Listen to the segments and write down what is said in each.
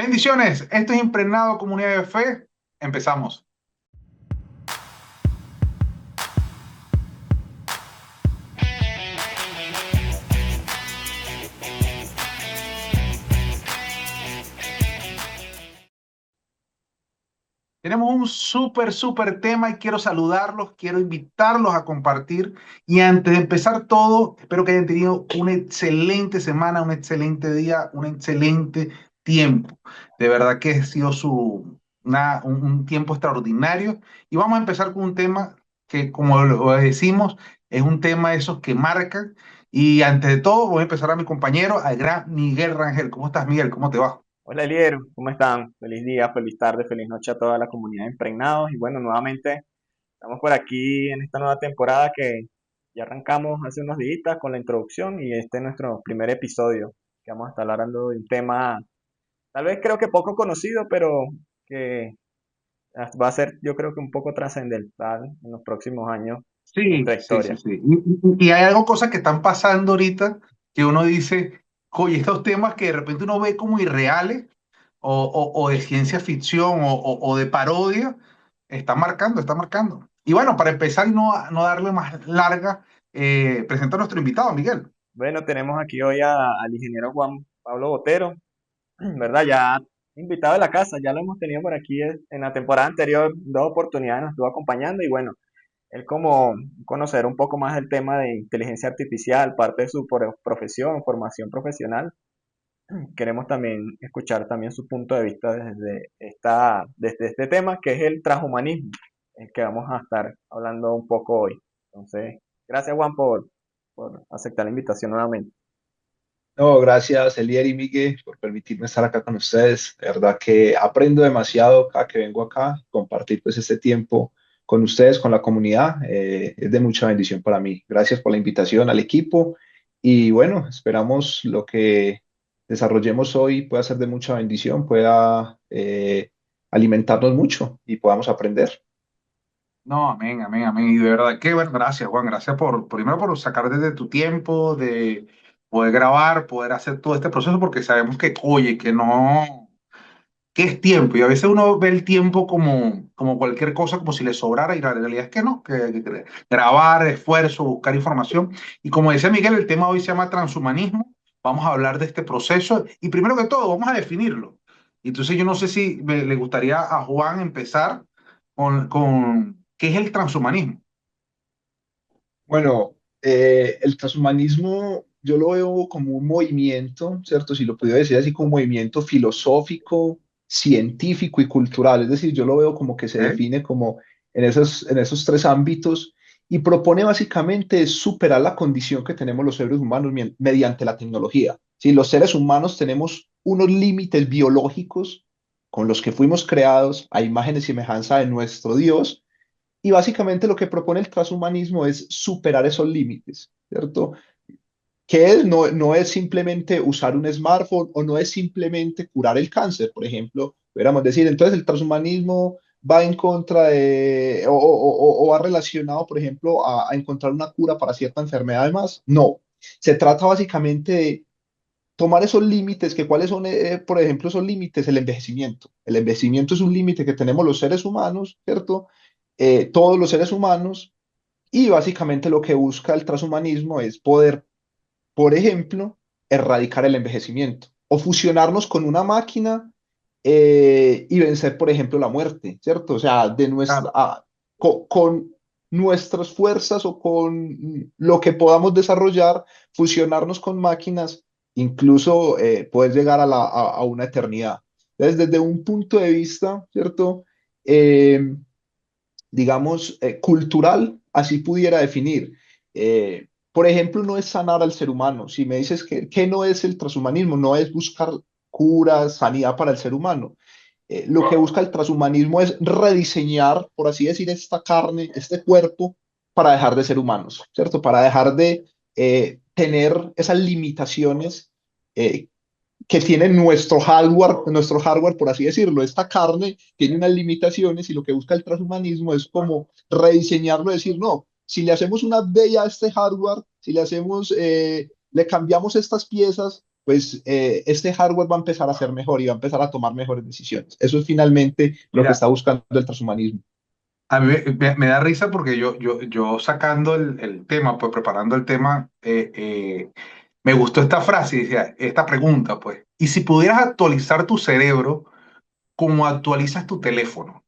Bendiciones, esto es Impregnado Comunidad de Fe. Empezamos. Tenemos un súper tema y quiero saludarlos, quiero invitarlos a compartir. Y antes de empezar todo, espero que hayan tenido una excelente semana, un excelente día, un excelente tiempo. De verdad que ha sido un tiempo extraordinario. Y vamos a empezar con un tema que, como lo decimos, es un tema de esos que marcan. Y antes de todo, voy a empezar a mi compañero, al gran Miguel Rangel. ¿Cómo estás, Miguel? ¿Cómo te va? Hola Elier, ¿cómo están? Feliz día, feliz tarde, feliz noche a toda la comunidad de Impregnados. Y bueno, nuevamente estamos por aquí en esta nueva temporada que ya arrancamos hace unos días con la introducción y este es nuestro primer episodio, que vamos a estar hablando de un tema, tal vez creo que poco conocido, pero que va a ser yo creo que un poco trascendental en los próximos años de Sí, nuestra sí, sí, historia. sí. Y hay algo, cosas que están pasando ahorita que uno dice, oye, estos temas que de repente uno ve como irreales o de ciencia ficción o de parodia, está marcando. Y bueno, para empezar y no darle más larga, presenta a nuestro invitado, Miguel. Bueno, tenemos aquí hoy al ingeniero Juan Pablo Botero, ¿verdad? Ya invitado de la casa, ya lo hemos tenido por aquí en la temporada anterior, dos oportunidades nos estuvo acompañando y bueno, él como conocer un poco más el tema de inteligencia artificial, parte de su profesión, formación profesional, queremos también escuchar también su punto de vista desde este tema que es el transhumanismo, el que vamos a estar hablando un poco hoy. Entonces, gracias Juan por aceptar la invitación nuevamente. No, gracias Elier y Miguel por permitirme estar acá con ustedes. De verdad que aprendo demasiado cada que vengo acá, compartir pues este tiempo con ustedes, con la comunidad, es de mucha bendición para mí. Gracias por la invitación al equipo y bueno, esperamos lo que desarrollemos hoy pueda ser de mucha bendición, pueda alimentarnos mucho y podamos aprender. No, amén, amén, amén. Y de verdad que, bueno, gracias, Juan, gracias primero por sacar desde tu tiempo, de poder grabar, poder hacer todo este proceso, porque sabemos que, oye, que no. ¿Qué es tiempo? Y a veces uno ve el tiempo como cualquier cosa, como si le sobrara, y la realidad es que no, que grabar, esfuerzo, buscar información. Y como decía Miguel, el tema hoy se llama transhumanismo. Vamos a hablar de este proceso y primero que todo, vamos a definirlo. Entonces yo no sé si le gustaría a Juan empezar con qué es el transhumanismo. Bueno, el transhumanismo yo lo veo como un movimiento, ¿cierto? Si lo pudiera decir así, como un movimiento filosófico, científico y cultural. Es decir, yo lo veo como que se ¿Ok? define como en esos tres ámbitos y propone básicamente superar la condición que tenemos los seres humanos mediante la tecnología. Si los seres humanos tenemos unos límites biológicos con los que fuimos creados a imagen y semejanza de nuestro Dios, y básicamente lo que propone el transhumanismo es superar esos límites, ¿cierto? Que es, no es simplemente usar un smartphone o no es simplemente curar el cáncer, por ejemplo, podríamos decir. Entonces el transhumanismo va en contra de, o va relacionado, por ejemplo, a encontrar una cura para cierta enfermedad además. No, se trata básicamente de tomar esos límites, que cuáles son, por ejemplo, esos límites, el envejecimiento. El envejecimiento es un límite que tenemos los seres humanos, ¿cierto? Todos los seres humanos, y básicamente lo que busca el transhumanismo es poder, por ejemplo, erradicar el envejecimiento o fusionarnos con una máquina y vencer, por ejemplo, la muerte, ¿cierto? O sea, Claro. con nuestras fuerzas o con lo que podamos desarrollar, fusionarnos con máquinas, incluso poder llegar a una eternidad. Entonces, desde un punto de vista, ¿cierto? Eh, digamos, cultural, así pudiera definir. Por ejemplo, no es sanar al ser humano. Si me dices que no es el transhumanismo, no es buscar cura, sanidad para el ser humano. Lo que busca el transhumanismo es rediseñar, por así decir, esta carne, este cuerpo, para dejar de ser humanos, ¿cierto? Para dejar de tener esas limitaciones eh, que tiene nuestro hardware, por así decirlo. Esta carne tiene unas limitaciones y lo que busca el transhumanismo es como rediseñarlo, decir, no, si le hacemos una update a este hardware, si le hacemos, le cambiamos estas piezas, pues este hardware va a empezar a ser mejor y va a empezar a tomar mejores decisiones. Eso es finalmente lo que Mira, está buscando el transhumanismo. a mí me da risa porque yo sacando el tema, pues preparando el tema, me gustó esta frase, decía, esta pregunta, pues, ¿y si pudieras actualizar tu cerebro como actualizas tu teléfono?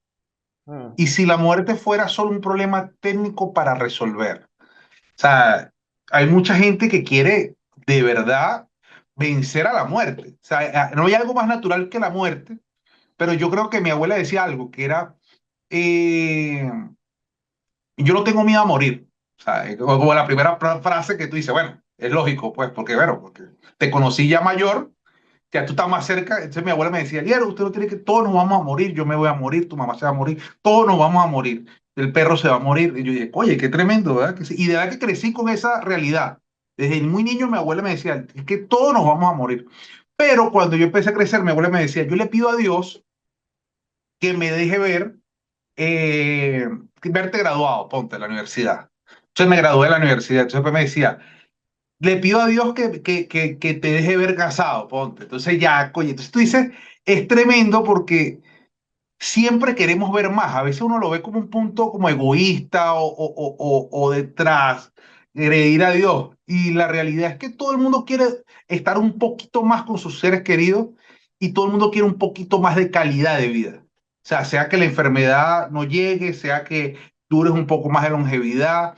Mm, ¿Y si la muerte fuera solo un problema técnico para resolver? O sea, hay mucha gente que quiere de verdad vencer a la muerte. O sea, no hay algo más natural que la muerte, pero yo creo que mi abuela decía algo que era, eh, yo no tengo miedo a morir. O sea, como la primera frase que tú dices, bueno, es lógico, pues, porque, bueno, porque te conocí ya mayor, ya tú estás más cerca. Entonces mi abuela me decía, Liero, usted no tiene que, todos nos vamos a morir, yo me voy a morir, tu mamá se va a morir, todos nos vamos a morir, el perro se va a morir. Y yo dije, oye, qué tremendo, ¿verdad? Que sí. Y de verdad que crecí con esa realidad. Desde muy niño mi abuela me decía, es que todos nos vamos a morir. Pero cuando yo empecé a crecer, mi abuela me decía, yo le pido a Dios que me deje ver, eh, verte graduado, ponte, en la universidad. Entonces me gradué de la universidad. Entonces después me decía, le pido a Dios que te deje ver casado, ponte. Entonces ya, coño, entonces tú dices, es tremendo porque siempre queremos ver más. A veces uno lo ve como un punto como egoísta o detrás, ir a Dios. Y la realidad es que todo el mundo quiere estar un poquito más con sus seres queridos y todo el mundo quiere un poquito más de calidad de vida. O sea que la enfermedad no llegue, sea que dures un poco más de longevidad.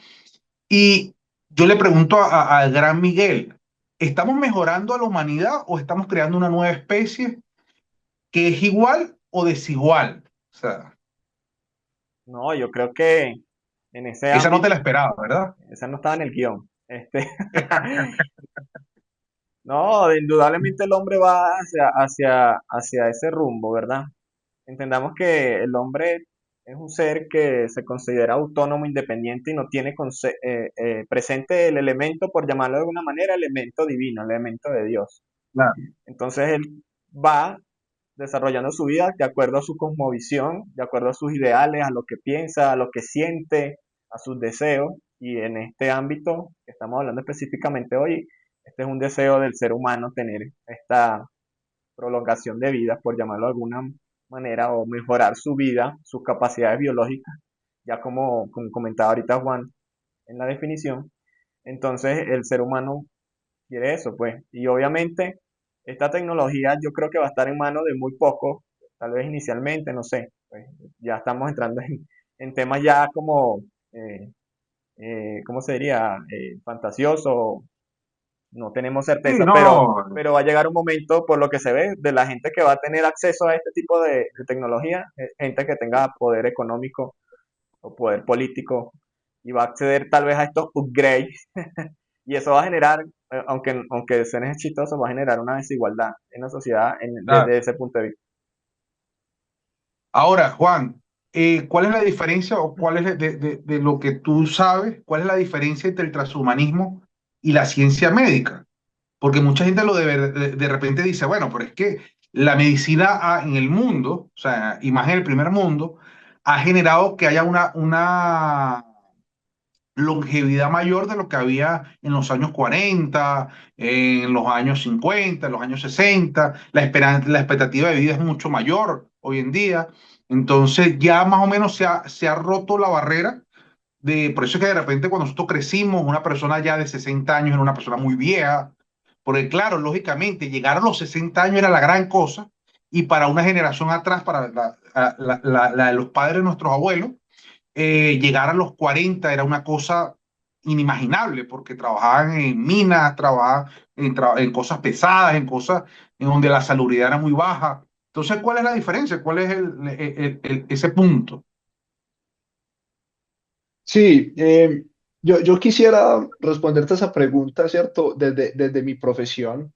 Y yo le pregunto al gran Miguel, ¿estamos mejorando a la humanidad o estamos creando una nueva especie que es igual o desigual? O sea, no, yo creo que en ese esa no te ámbito, la esperaba, ¿verdad? esa no estaba en el guión. No, indudablemente el hombre va hacia ese rumbo, ¿verdad? Entendamos que el hombre es un ser que se considera autónomo, independiente y no tiene presente el elemento, por llamarlo de alguna manera, elemento divino, el elemento de Dios. Claro. Entonces él va desarrollando su vida de acuerdo a su cosmovisión, de acuerdo a sus ideales, a lo que piensa, a lo que siente, a sus deseos. Y en este ámbito que estamos hablando específicamente hoy, este es un deseo del ser humano tener esta prolongación de vida, por llamarlo de alguna manera, o mejorar su vida, sus capacidades biológicas, ya como comentaba ahorita Juan en la definición. Entonces el ser humano quiere eso, pues. Y obviamente esta tecnología yo creo que va a estar en manos de muy pocos, tal vez inicialmente, no sé. Pues ya estamos entrando en temas ya como, ¿cómo se diría? Fantasioso, no tenemos Sí, certeza, no, pero va a llegar un momento, por lo que se ve, de la gente que va a tener acceso a este tipo de tecnología, gente que tenga poder económico o poder político y va a acceder tal vez a estos upgrades y eso va a generar, aunque suene exitoso, va a generar una desigualdad en la sociedad claro. desde ese punto de vista. Ahora, Juan, ¿cuál es la diferencia o cuál es de lo que tú sabes, cuál es la diferencia entre el transhumanismo y la ciencia médica? Porque mucha gente de repente dice, bueno, pero es que la medicina en el mundo, o sea, y más en el primer mundo, ha generado que haya una longevidad mayor de lo que había en los años 40, en los años 50, en los años 60. La expectativa de vida es mucho mayor hoy en día. Entonces ya más o menos se ha roto la barrera por eso es que de repente cuando nosotros crecimos, una persona ya de 60 años era una persona muy vieja, porque claro, lógicamente llegar a los 60 años era la gran cosa, y para una generación atrás, para la de los padres de nuestros abuelos, llegar a los 40 era una cosa inimaginable, porque trabajaban en minas, trabajaban en cosas pesadas, en cosas en donde la salubridad era muy baja. Entonces, ¿cuál es la diferencia? ¿Cuál es ese punto? Sí, yo quisiera responderte esa pregunta, ¿cierto? Desde mi profesión.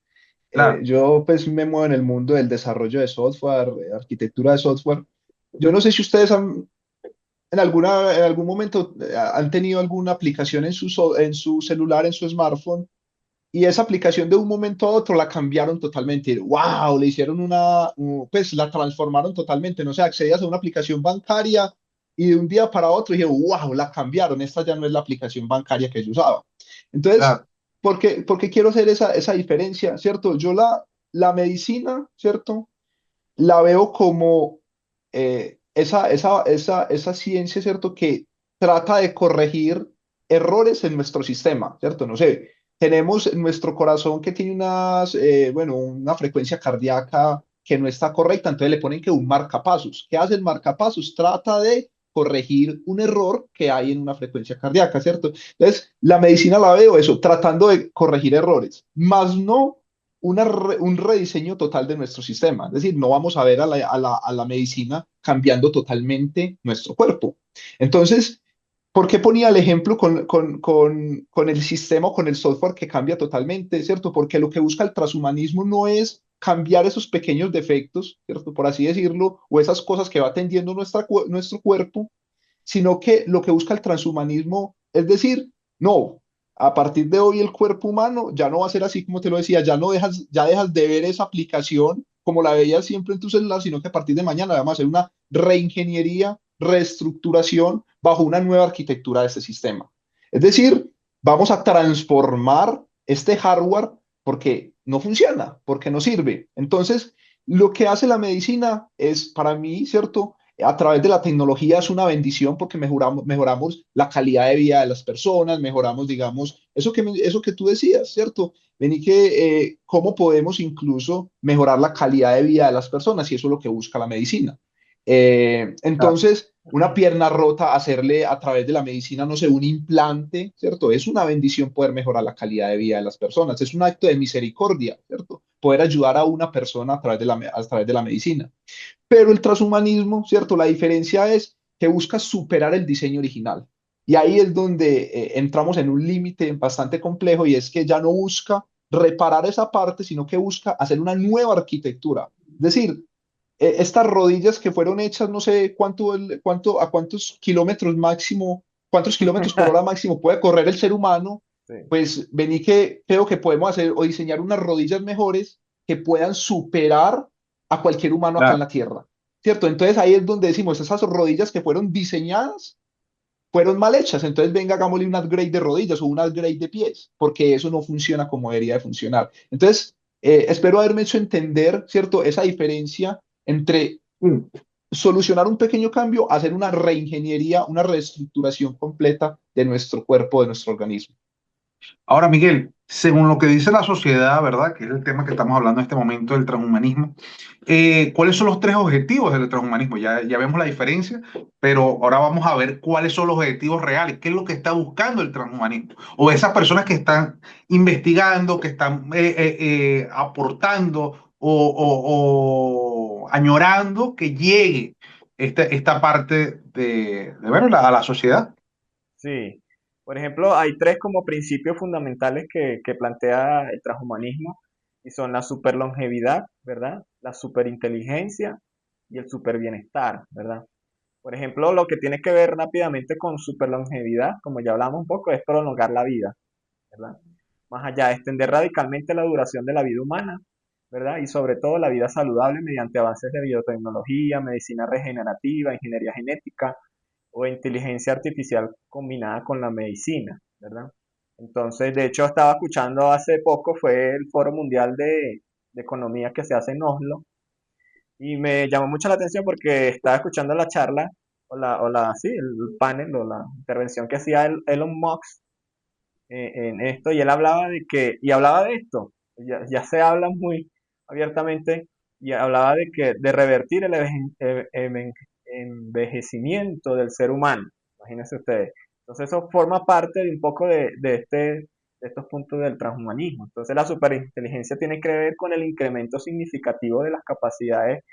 Claro. Yo pues me muevo en el mundo del desarrollo de software, arquitectura de software. Yo no sé si ustedes en algún momento han tenido alguna aplicación en su celular, en su smartphone, y esa aplicación de un momento a otro la cambiaron totalmente. ¡Wow! Le hicieron pues la transformaron totalmente. No sé, accedías a una aplicación bancaria y de un día para otro dije, ¡wow! La cambiaron. Esta ya no es la aplicación bancaria que yo usaba. Entonces, Claro. porque quiero hacer esa diferencia, ¿cierto? Yo la medicina, ¿cierto? La veo como esa ciencia, ¿cierto? Que trata de corregir errores en nuestro sistema, ¿cierto? No sé, tenemos nuestro corazón que tiene bueno, una frecuencia cardíaca que no está correcta, entonces le ponen que un marcapasos. ¿Qué hace el marcapasos? Trata de corregir un error que hay en una frecuencia cardíaca, ¿cierto? Entonces, la medicina la veo eso, tratando de corregir errores, más no un rediseño total de nuestro sistema. Es decir, no vamos a ver a la medicina cambiando totalmente nuestro cuerpo. Entonces, ¿por qué ponía el ejemplo con el sistema o con el software que cambia totalmente, ¿cierto? Porque lo que busca el transhumanismo no es cambiar esos pequeños defectos, ¿cierto? Por así decirlo, o esas cosas que va atendiendo nuestro cuerpo, sino que lo que busca el transhumanismo es decir, no, a partir de hoy el cuerpo humano ya no va a ser así como te lo decía, ya dejas de ver esa aplicación como la veías siempre en tu celular, sino que a partir de mañana vamos a hacer una reingeniería, reestructuración bajo una nueva arquitectura de este sistema. Es decir, vamos a transformar este hardware porque no funciona, porque no sirve. Entonces, lo que hace la medicina es, para mí, ¿cierto? A través de la tecnología es una bendición porque mejoramos la calidad de vida de las personas, mejoramos, digamos, eso que tú decías, ¿cierto? Vení que cómo podemos incluso mejorar la calidad de vida de las personas y eso es lo que busca la medicina. Claro. Entonces, una pierna rota, hacerle a través de la medicina, no sé, un implante, ¿cierto? Es una bendición poder mejorar la calidad de vida de las personas, es un acto de misericordia, ¿cierto? Poder ayudar a una persona a través de la medicina. Pero el transhumanismo, ¿cierto? La diferencia es que busca superar el diseño original. Y ahí es donde entramos en un límite bastante complejo y es que ya no busca reparar esa parte, sino que busca hacer una nueva arquitectura. Es decir, estas rodillas que fueron hechas, no sé a cuántos kilómetros máximo, cuántos kilómetros por hora máximo puede correr el ser humano, Sí, pues vení que creo que podemos hacer o diseñar unas rodillas mejores que puedan superar a cualquier humano acá en Claro. la Tierra, ¿cierto? Entonces ahí es donde decimos, esas rodillas que fueron diseñadas fueron mal hechas, entonces venga, hagámosle un upgrade de rodillas o un upgrade de pies, porque eso no funciona como debería de funcionar. Entonces, espero haberme hecho entender, ¿cierto? Esa diferencia entre solucionar un pequeño cambio, hacer una reingeniería, una reestructuración completa de nuestro cuerpo, de nuestro organismo. Ahora, Miguel, según lo que dice la sociedad, ¿verdad? Que es el tema que estamos hablando en este momento del transhumanismo, ¿cuáles son los tres objetivos del transhumanismo? Ya vemos la diferencia, pero ahora vamos a ver cuáles son los objetivos reales, qué es lo que está buscando el transhumanismo, o esas personas que están investigando, que están aportando o añorando que llegue esta parte bueno, a la sociedad. sí. Por ejemplo, hay tres como principios fundamentales que plantea el transhumanismo y son la superlongevidad, ¿verdad? La superinteligencia y el superbienestar, ¿verdad? Por ejemplo, lo que tiene que ver rápidamente con superlongevidad, como ya hablamos un poco, es prolongar la vida, ¿verdad? Más allá, extender radicalmente la duración de la vida humana, ¿verdad? Y sobre todo la vida saludable mediante avances de biotecnología, medicina regenerativa, ingeniería genética o inteligencia artificial combinada con la medicina, ¿verdad? Entonces, de hecho, estaba escuchando hace poco, fue el Foro Mundial de Economía que se hace en Oslo, y me llamó mucho la atención porque estaba escuchando la charla, sí, el panel o la intervención que hacía Elon Musk en esto, y él hablaba y hablaba de esto, ya se habla muy abiertamente, y hablaba de de revertir el envejecimiento del ser humano, imagínense ustedes. Entonces eso forma parte de un poco de estos puntos del transhumanismo. Entonces la superinteligencia tiene que ver con el incremento significativo de las capacidades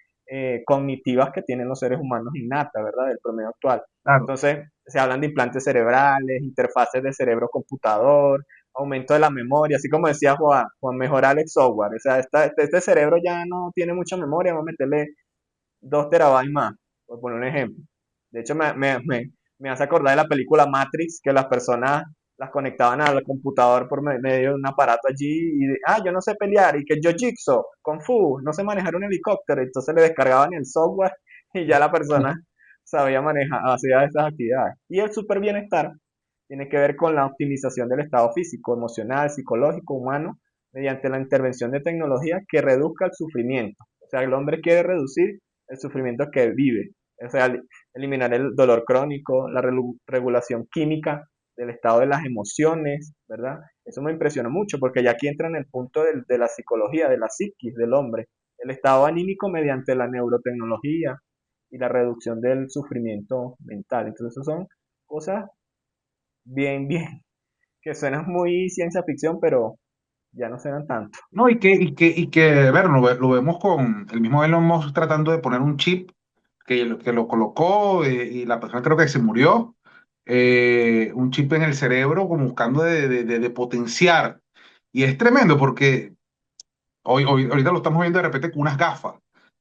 cognitivas que tienen los seres humanos innatas, ¿verdad? Del promedio actual. Claro. Entonces, se hablan de implantes cerebrales, interfaces de cerebro-computador, aumento de la memoria, así como decía Juan, mejorar el software. O sea, este cerebro ya no tiene mucha memoria, vamos a meterle 2 terabytes más, por poner un ejemplo. De hecho, me hace acordar de la película Matrix, que las personas las conectaban al computador por medio de un aparato allí yo no sé pelear, y que yo jigsaw, kung fu, no sé manejar un helicóptero, entonces le descargaban el software y ya la persona sabía manejar, hacía esas actividades. Y el super bienestar tiene que ver con la optimización del estado físico, emocional, psicológico, humano, mediante la intervención de tecnología que reduzca el sufrimiento. O sea, el hombre quiere reducir el sufrimiento que vive, o sea, eliminar el dolor crónico, la regulación química del estado de las emociones, ¿verdad? Eso me impresionó mucho porque ya aquí entra en el punto de la psicología, de la psiquis del hombre, el estado anímico mediante la neurotecnología y la reducción del sufrimiento mental. Entonces, eso son cosas bien, que suenan muy ciencia ficción, pero ya no suenan tanto. No, y que, ver, lo vemos con el mismo Elon Musk tratando de poner un chip que lo colocó y la persona creo que se murió, un chip en el cerebro como buscando de potenciar. Y es tremendo porque ahorita lo estamos viendo de repente con unas gafas,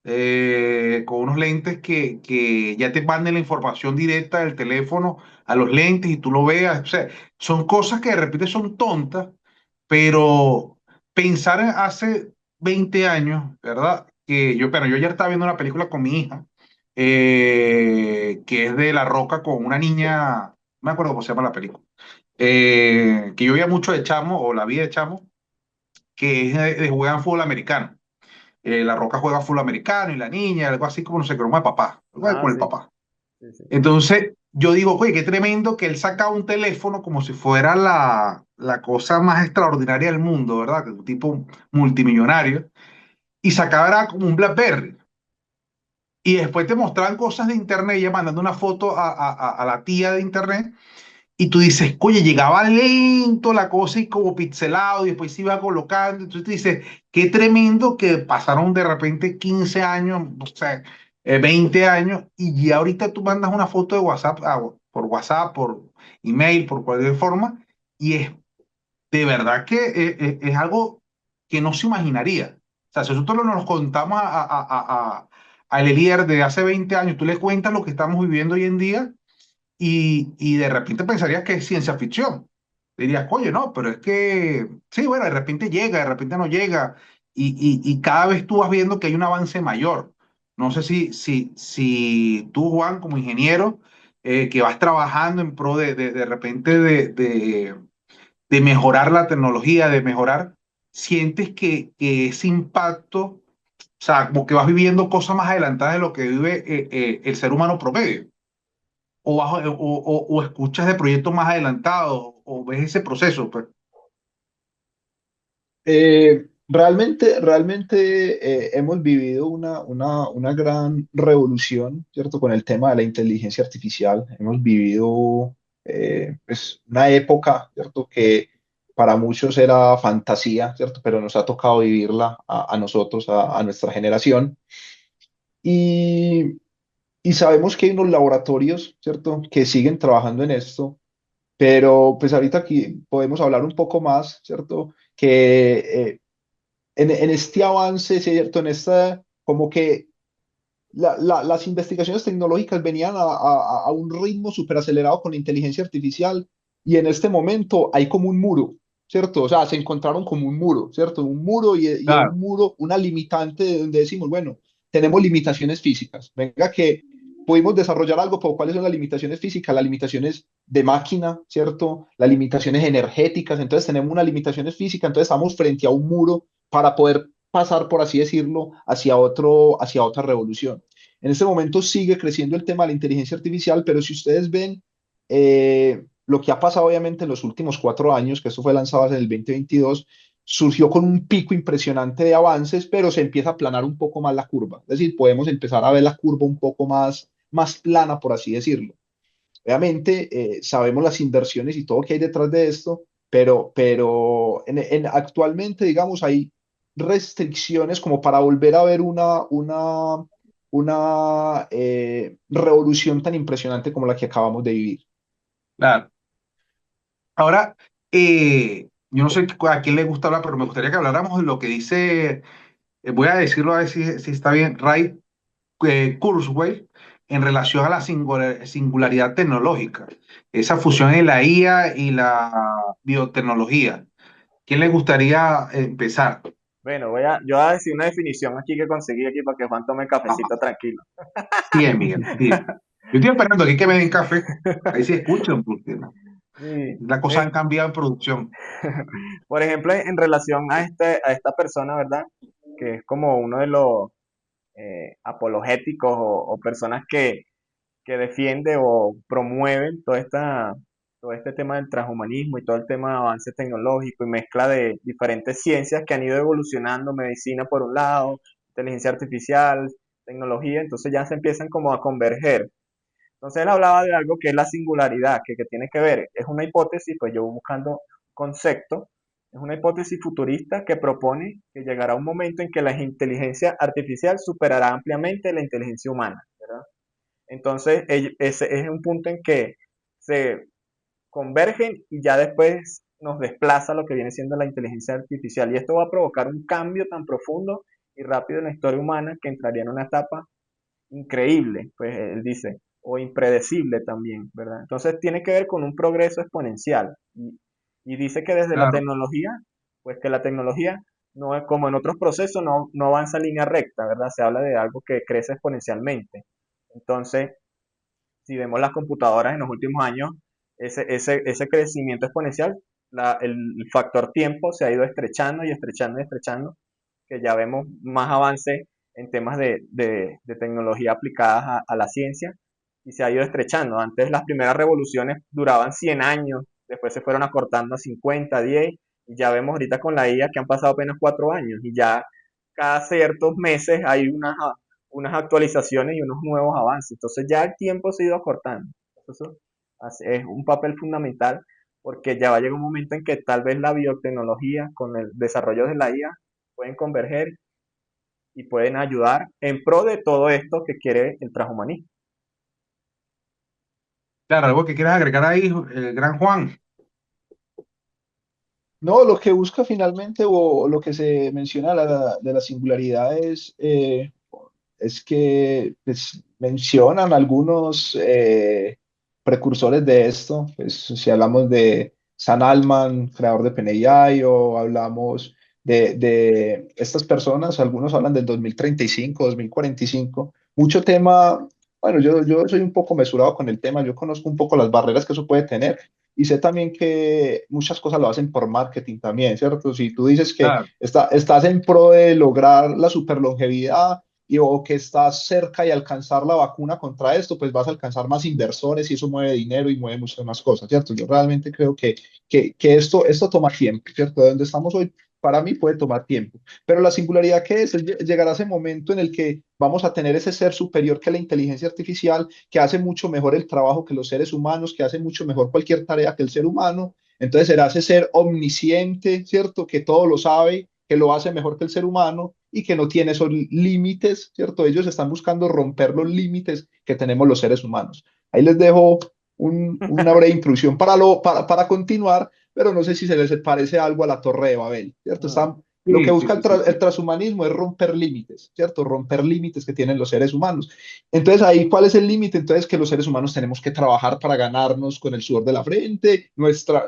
con unos lentes que ya te manden la información directa del teléfono a los lentes y tú lo veas. O sea, son cosas que de repente son tontas, pero pensar en hace 20 años, ¿verdad? Pero yo ya estaba viendo una película con mi hija, que es de La Roca con una niña, no me acuerdo cómo se llama la película, que yo veía mucho de chamo, o la vi de chamo, que es de jugar fútbol americano. La Roca juega fútbol americano y la niña, algo así como no sé, como el papá, algo Ah, con el sí, papá. sí, sí. Entonces, yo digo, oye, qué tremendo que él saca un teléfono como si fuera la cosa más extraordinaria del mundo, ¿verdad? Que es un tipo multimillonario, y sacaba era como un BlackBerry. Y después te mostraban cosas de internet, ella mandando una foto a la tía de internet, y tú dices, oye, llegaba lento la cosa y como pixelado, y después se iba colocando. Entonces tú dices, qué tremendo que pasaron de repente 15 años, o sea, 20 años, y ya ahorita tú mandas una foto de WhatsApp, por WhatsApp, por email, por cualquier forma, y es de verdad que es algo que no se imaginaría. O sea, si nosotros nos contamos al Elier de hace 20 años, tú le cuentas lo que estamos viviendo hoy en día y de repente pensarías que es ciencia ficción. Dirías, oye, no, pero es que, sí, bueno, de repente llega, de repente no llega, y cada vez tú vas viendo que hay un avance mayor. No sé si tú, Juan, como ingeniero, que vas trabajando en pro de repente de mejorar la tecnología, de mejorar, sientes que ese impacto, o sea, como que vas viviendo cosas más adelantadas de lo que vive el ser humano promedio o escuchas de proyectos más adelantados o ves ese proceso, pues. Realmente hemos vivido una gran revolución, ¿cierto? Con el tema de la inteligencia artificial. Hemos vivido pues, una época, ¿cierto? Que para muchos era fantasía, ¿cierto? Pero nos ha tocado vivirla a nosotros, a nuestra generación. Y, y sabemos que hay unos laboratorios, ¿cierto? Que siguen trabajando en esto, pero pues ahorita aquí podemos hablar un poco más, ¿cierto? Que en este avance, ¿cierto? En esta, como que las investigaciones tecnológicas venían a un ritmo súper acelerado con la inteligencia artificial y en este momento hay como un muro, ¿cierto? O sea, se encontraron como un muro, ¿cierto? Un muro y un Claro, muro, una limitante de donde decimos, bueno, tenemos limitaciones físicas. Venga que pudimos desarrollar algo, pero ¿cuáles son las limitaciones físicas? Las limitaciones de máquina, ¿cierto? Las limitaciones energéticas. Entonces tenemos unas limitaciones físicas, entonces estamos frente a un muro para poder pasar, por así decirlo, hacia otra revolución. En este momento sigue creciendo el tema de la inteligencia artificial, pero si ustedes ven lo que ha pasado obviamente en los últimos 4 años, que esto fue lanzado en el 2022, surgió con un pico impresionante de avances, pero se empieza a aplanar un poco más la curva. Es decir, podemos empezar a ver la curva un poco más plana, por así decirlo. Obviamente, sabemos las inversiones y todo que hay detrás de esto, pero actualmente, digamos, hay restricciones como para volver a ver una revolución tan impresionante como la que acabamos de vivir. claro. Ahora, yo no sé a quién le gusta hablar, pero me gustaría que habláramos de lo que dice, voy a decirlo a ver si está bien, Ray Kurzweil, en relación a la singularidad tecnológica, esa fusión en la IA y la biotecnología. ¿Quién le gustaría empezar? Bueno, yo voy a decir una definición aquí que conseguí aquí para que Juan tome cafecito tranquilo. Bien, Miguel, bien. Yo estoy esperando aquí que me den café. Ahí sí escuchan, porque no. Y, La cosa han cambiado en producción. por ejemplo, en relación a, a esta persona, ¿verdad? Que es como uno de los apologéticos o personas que defiende o promueve todo este tema del transhumanismo y todo el tema de avance tecnológico y mezcla de diferentes ciencias que han ido evolucionando, medicina por un lado, inteligencia artificial, tecnología, entonces ya se empiezan como a converger. Entonces él hablaba de algo que es la singularidad, que tiene que ver, es una hipótesis, pues yo buscando concepto, es una hipótesis futurista que propone que llegará un momento en que la inteligencia artificial superará ampliamente la inteligencia humana, ¿verdad? Entonces, ese es un punto en que se convergen y ya después nos desplaza lo que viene siendo la inteligencia artificial. Y esto va a provocar un cambio tan profundo y rápido en la historia humana que entraría en una etapa increíble, pues él dice, o impredecible también, ¿verdad? Entonces tiene que ver con un progreso exponencial. Y dice que desde la Claro, tecnología, pues que la tecnología no es como en otros procesos, no avanza en línea recta, ¿verdad? Se habla de algo que crece exponencialmente. Entonces, si vemos las computadoras en los últimos años, ese crecimiento exponencial, el factor tiempo se ha ido estrechando y estrechando y estrechando, que ya vemos más avance en temas de tecnología aplicadas a la ciencia y se ha ido estrechando. Antes las primeras revoluciones duraban 100 años, después se fueron acortando a 50, 10, y ya vemos ahorita con la IA que han pasado apenas 4 años y ya cada ciertos meses hay unas actualizaciones y unos nuevos avances. Entonces ya el tiempo se ha ido acortando. Eso es un papel fundamental porque ya va a llegar un momento en que tal vez la biotecnología con el desarrollo de la IA pueden converger y pueden ayudar en pro de todo esto que quiere el transhumanismo. claro, algo que quieras agregar ahí, gran Juan. No, lo que busca finalmente o lo que se menciona de la singularidad es que pues, mencionan algunos precursores de esto, pues si hablamos de Sam Altman, creador de OpenAI, o hablamos de estas personas, algunos hablan del 2035, 2045, mucho tema, bueno, yo soy un poco mesurado con el tema, yo conozco un poco las barreras que eso puede tener. Y sé también que muchas cosas lo hacen por marketing también, ¿cierto? Si tú dices que Claro. estás en pro de lograr la superlongevidad, o que estás cerca de alcanzar la vacuna contra esto, pues vas a alcanzar más inversores y eso mueve dinero y mueve muchas más cosas, ¿cierto? Yo realmente creo que esto toma tiempo, ¿cierto? De donde estamos hoy, para mí puede tomar tiempo, pero la singularidad que es llegar a ese momento en el que vamos a tener ese ser superior que la inteligencia artificial, que hace mucho mejor el trabajo que los seres humanos, que hace mucho mejor cualquier tarea que el ser humano. Entonces será ese ser omnisciente, ¿cierto? Que todo lo sabe, que lo hace mejor que el ser humano y que no tiene esos límites, ¿cierto? Ellos están buscando romper los límites que tenemos los seres humanos. Ahí les dejo una breve introducción para continuar, pero no sé si se les parece algo a la Torre de Babel, ¿cierto? Lo que Sí, sí, busca sí, sí, el sí. transhumanismo es romper límites, ¿cierto? Romper límites que tienen los seres humanos. Entonces, ahí, ¿cuál es el límite? Entonces, que los seres humanos tenemos que trabajar para ganarnos con el sudor de la frente nuestra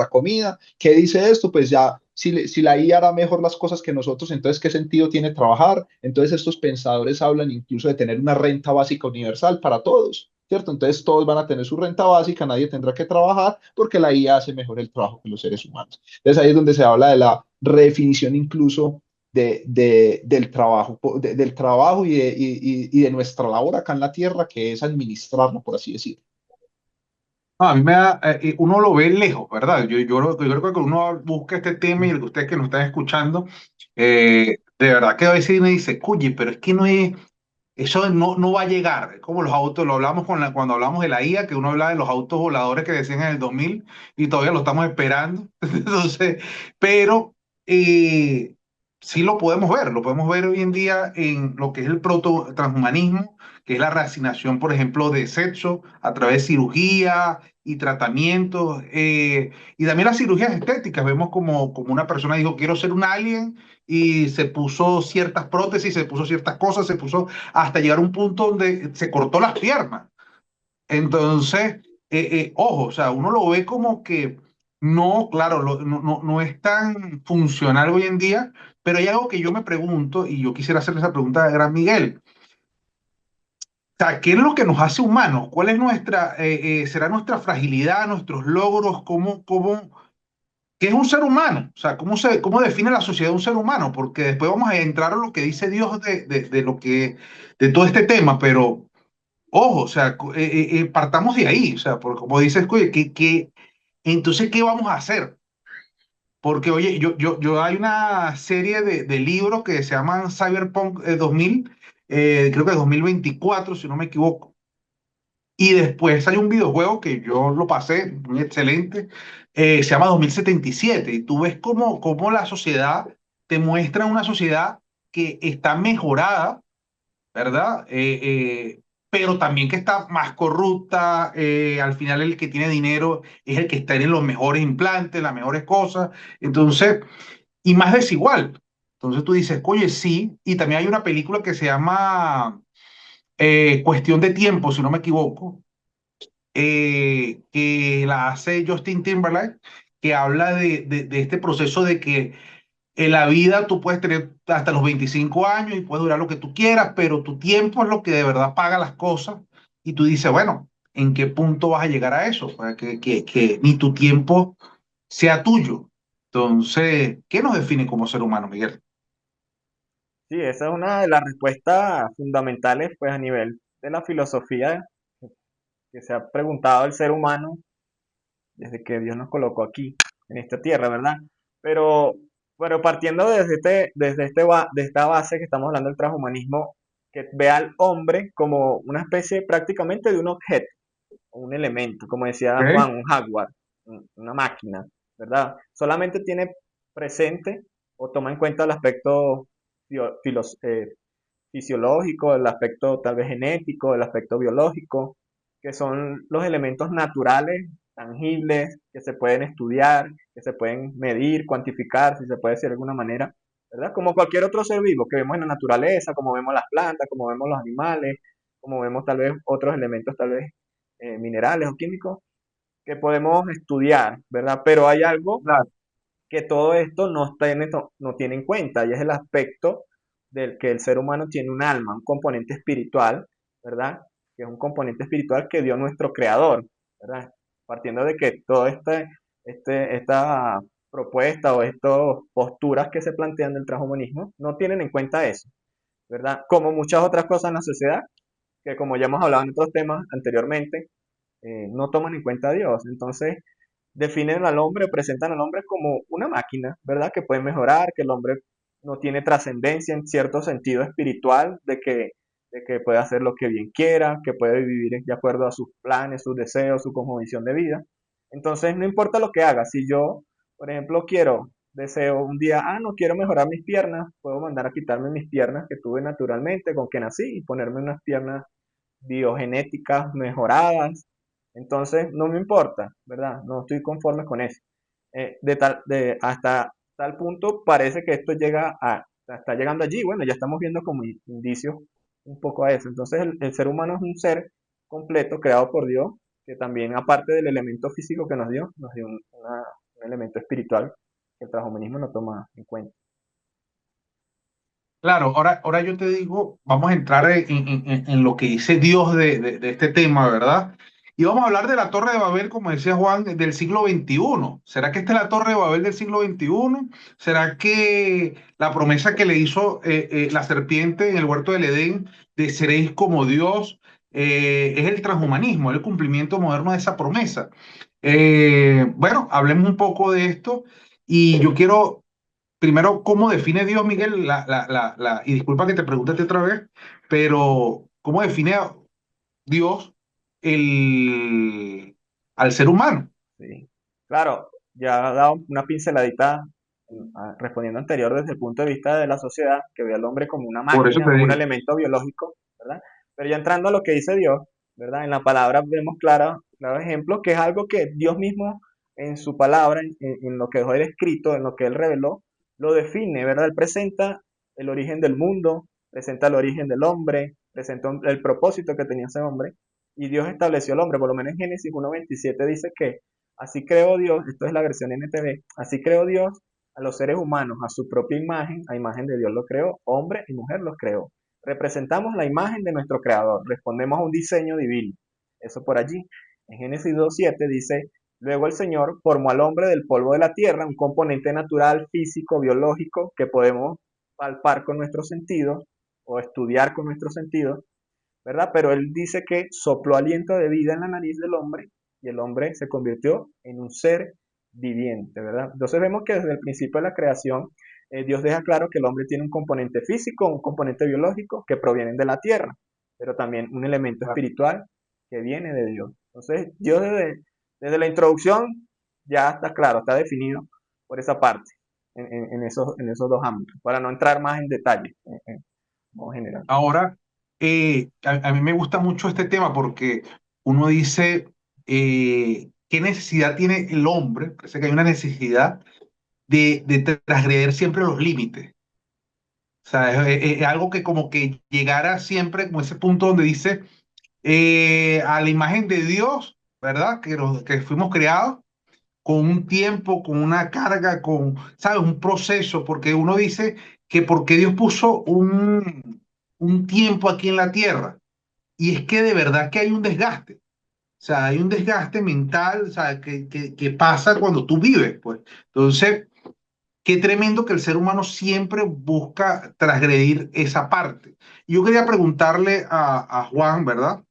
comida. ¿Qué dice esto? Pues ya, si la IA hará mejor las cosas que nosotros, entonces, ¿qué sentido tiene trabajar? Entonces, estos pensadores hablan incluso de tener una renta básica universal para todos, ¿cierto? Entonces, todos van a tener su renta básica, nadie tendrá que trabajar porque la IA hace mejor el trabajo que los seres humanos. Entonces, ahí es donde se habla de la redefinición incluso del trabajo y de nuestra labor acá en la tierra, que es administrarlo, por así decirlo. No, a mí me da, uno lo ve lejos, ¿verdad? Yo creo que uno busca este tema y el que ustedes que nos están escuchando, de verdad que a veces uno dice, oye, pero es que no es, eso no va a llegar. Es como los autos, lo hablamos cuando hablamos de la IA, que uno hablaba de los autos voladores que decían en el 2000 y todavía lo estamos esperando. Entonces, pero sí lo podemos ver hoy en día en lo que es el proto-transhumanismo, que es la reasignación, por ejemplo, de sexo a través de cirugía y tratamientos, y también las cirugías estéticas. Vemos como una persona dijo, quiero ser un alien y se puso ciertas prótesis, se puso ciertas cosas, se puso hasta llegar a un punto donde se cortó las piernas. Entonces, ojo, o sea, uno lo ve como que no, claro, no es tan funcional hoy en día, pero hay algo que yo me pregunto y yo quisiera hacerle esa pregunta a Gran Miguel. sea, ¿qué es lo que nos hace humanos? ¿Cuál es será nuestra fragilidad, nuestros logros? ¿Qué es un ser humano? O sea, ¿cómo define la sociedad un ser humano? Porque después vamos a entrar a lo que dice Dios de todo este tema, pero ojo, o sea, partamos de ahí, o sea, porque como dices, oye, entonces, ¿qué vamos a hacer? Porque, oye, hay una serie de libros que se llaman Cyberpunk 2000, creo que 2024, si no me equivoco. Y después hay un videojuego que yo lo pasé, muy excelente, se llama 2077. Y tú ves cómo la sociedad te muestra una sociedad que está mejorada, ¿verdad? Pero también que está más corrupta. Al final el que tiene dinero es el que está en los mejores implantes, las mejores cosas. Entonces, y más desigual. Entonces tú dices, oye, sí. Y también hay una película que se llama Cuestión de Tiempo, si no me equivoco, que la hace Justin Timberlake, que habla de este proceso de que en la vida tú puedes tener hasta los 25 años y puedes durar lo que tú quieras, pero tu tiempo es lo que de verdad paga las cosas. Y tú dices, bueno, ¿en qué punto vas a llegar a eso? Para que ni tu tiempo sea tuyo. Entonces, ¿qué nos define como ser humano, Miguel? Sí, esa es una de las respuestas fundamentales, pues a nivel de la filosofía que se ha preguntado el ser humano desde que Dios nos colocó aquí, en esta tierra, ¿verdad? Pero, pero partiendo de esta base que estamos hablando del transhumanismo, que ve al hombre como una especie prácticamente de un objeto, un elemento, como decía ¿Ok? Juan, un hardware, una máquina, ¿verdad? Solamente tiene presente o toma en cuenta el aspecto fio- filos- eh, fisiológico, el aspecto tal vez genético, el aspecto biológico, que son los elementos naturales, tangibles, que se pueden estudiar, que se pueden medir, cuantificar, si se puede decir de alguna manera, ¿verdad? Como cualquier otro ser vivo que vemos en la naturaleza, como vemos las plantas, como vemos los animales, como vemos tal vez otros elementos, tal vez minerales o químicos, que podemos estudiar, ¿verdad? Pero hay algo Claro. que todo esto no tiene en cuenta, y es el aspecto del que el ser humano tiene un alma, un componente espiritual, ¿verdad? Que es un componente espiritual que dio nuestro creador, ¿verdad? Partiendo de que esta propuesta o estas posturas que se plantean del transhumanismo no tienen en cuenta eso, ¿verdad? Como muchas otras cosas en la sociedad, que como ya hemos hablado en otros temas anteriormente, no toman en cuenta a Dios. Entonces, definen al hombre, presentan al hombre como una máquina, ¿verdad? Que puede mejorar, que el hombre no tiene trascendencia en cierto sentido espiritual, de que puede hacer lo que bien quiera, que puede vivir de acuerdo a sus planes, sus deseos, su cosmovisión de vida. Entonces, no importa lo que haga, si yo, por ejemplo, deseo un día, no quiero mejorar mis piernas, puedo mandar a quitarme mis piernas que tuve naturalmente, con que nací, y ponerme unas piernas biogenéticas mejoradas. Entonces, no me importa, ¿verdad? No estoy conforme con eso. Hasta tal punto parece que esto está llegando allí. Bueno, ya estamos viendo como indicios un poco a eso. Entonces, el ser humano es un ser completo creado por Dios, que también, aparte del elemento físico que nos dio un elemento espiritual que el transhumanismo no toma en cuenta. Claro, ahora yo te digo, vamos a entrar en lo que dice Dios de este tema, ¿verdad? Y vamos a hablar de la Torre de Babel, como decía Juan, del siglo XXI. ¿Será que esta es la Torre de Babel del siglo XXI? ¿Será que la promesa que le hizo la serpiente en el huerto del Edén de seréis como Dios es el transhumanismo, el cumplimiento moderno de esa promesa? Bueno, hablemos un poco de esto y yo quiero primero, ¿cómo define Dios, Miguel? Y disculpa que te pregunte otra vez, pero ¿cómo define a Dios el, al ser humano? Sí. Claro, ya ha dado una pinceladita respondiendo anterior desde el punto de vista de la sociedad, que ve al hombre como una Por eso máquina, te como un digo. elemento biológico, ¿verdad? Pero ya entrando a lo que dice Dios, ¿verdad? En la palabra vemos claro ejemplo que es algo que Dios mismo en su palabra, en lo que dejó él escrito, en lo que él reveló, lo define, ¿verdad? Él presenta el origen del mundo, presenta el origen del hombre, presenta el propósito que tenía ese hombre, y Dios estableció al hombre, por lo menos en Génesis 1:27 dice que así creó Dios, esto es la versión NTV, así creó Dios a los seres humanos a su propia imagen, a imagen de Dios lo creó, hombre y mujer los creó. representamos la imagen de nuestro creador, respondemos a un diseño divino. Eso por allí. En Génesis 2:7 dice, luego el Señor formó al hombre del polvo de la tierra, un componente natural, físico, biológico, que podemos palpar con nuestros sentidos o estudiar con nuestros sentidos, ¿verdad? Pero él dice que sopló aliento de vida en la nariz del hombre y el hombre se convirtió en un ser viviente, ¿verdad? Entonces vemos que desde el principio de la creación, Dios deja claro que el hombre tiene un componente físico, un componente biológico que provienen de la tierra, pero también un elemento espiritual que viene de Dios. Entonces, Dios desde la introducción ya está claro, está definido por esa parte, en esos dos ámbitos, para no entrar más en detalle, en modo general. Ahora, a mí me gusta mucho este tema porque uno dice, ¿qué necesidad tiene el hombre? Parece que hay una necesidad de transgredir siempre los límites. O sea, es algo que como que llegara siempre como ese punto donde dice, a la imagen de Dios, ¿verdad? Que fuimos creados con un tiempo, con una carga, con, ¿sabes? Un proceso, porque uno dice que porque Dios puso un tiempo aquí en la tierra, y es que de verdad que hay un desgaste. O sea, hay un desgaste mental, o sea, que pasa cuando tú vives, pues. Entonces, qué tremendo que el ser humano siempre busca transgredir esa parte. Yo quería preguntarle a Juan, ¿verdad?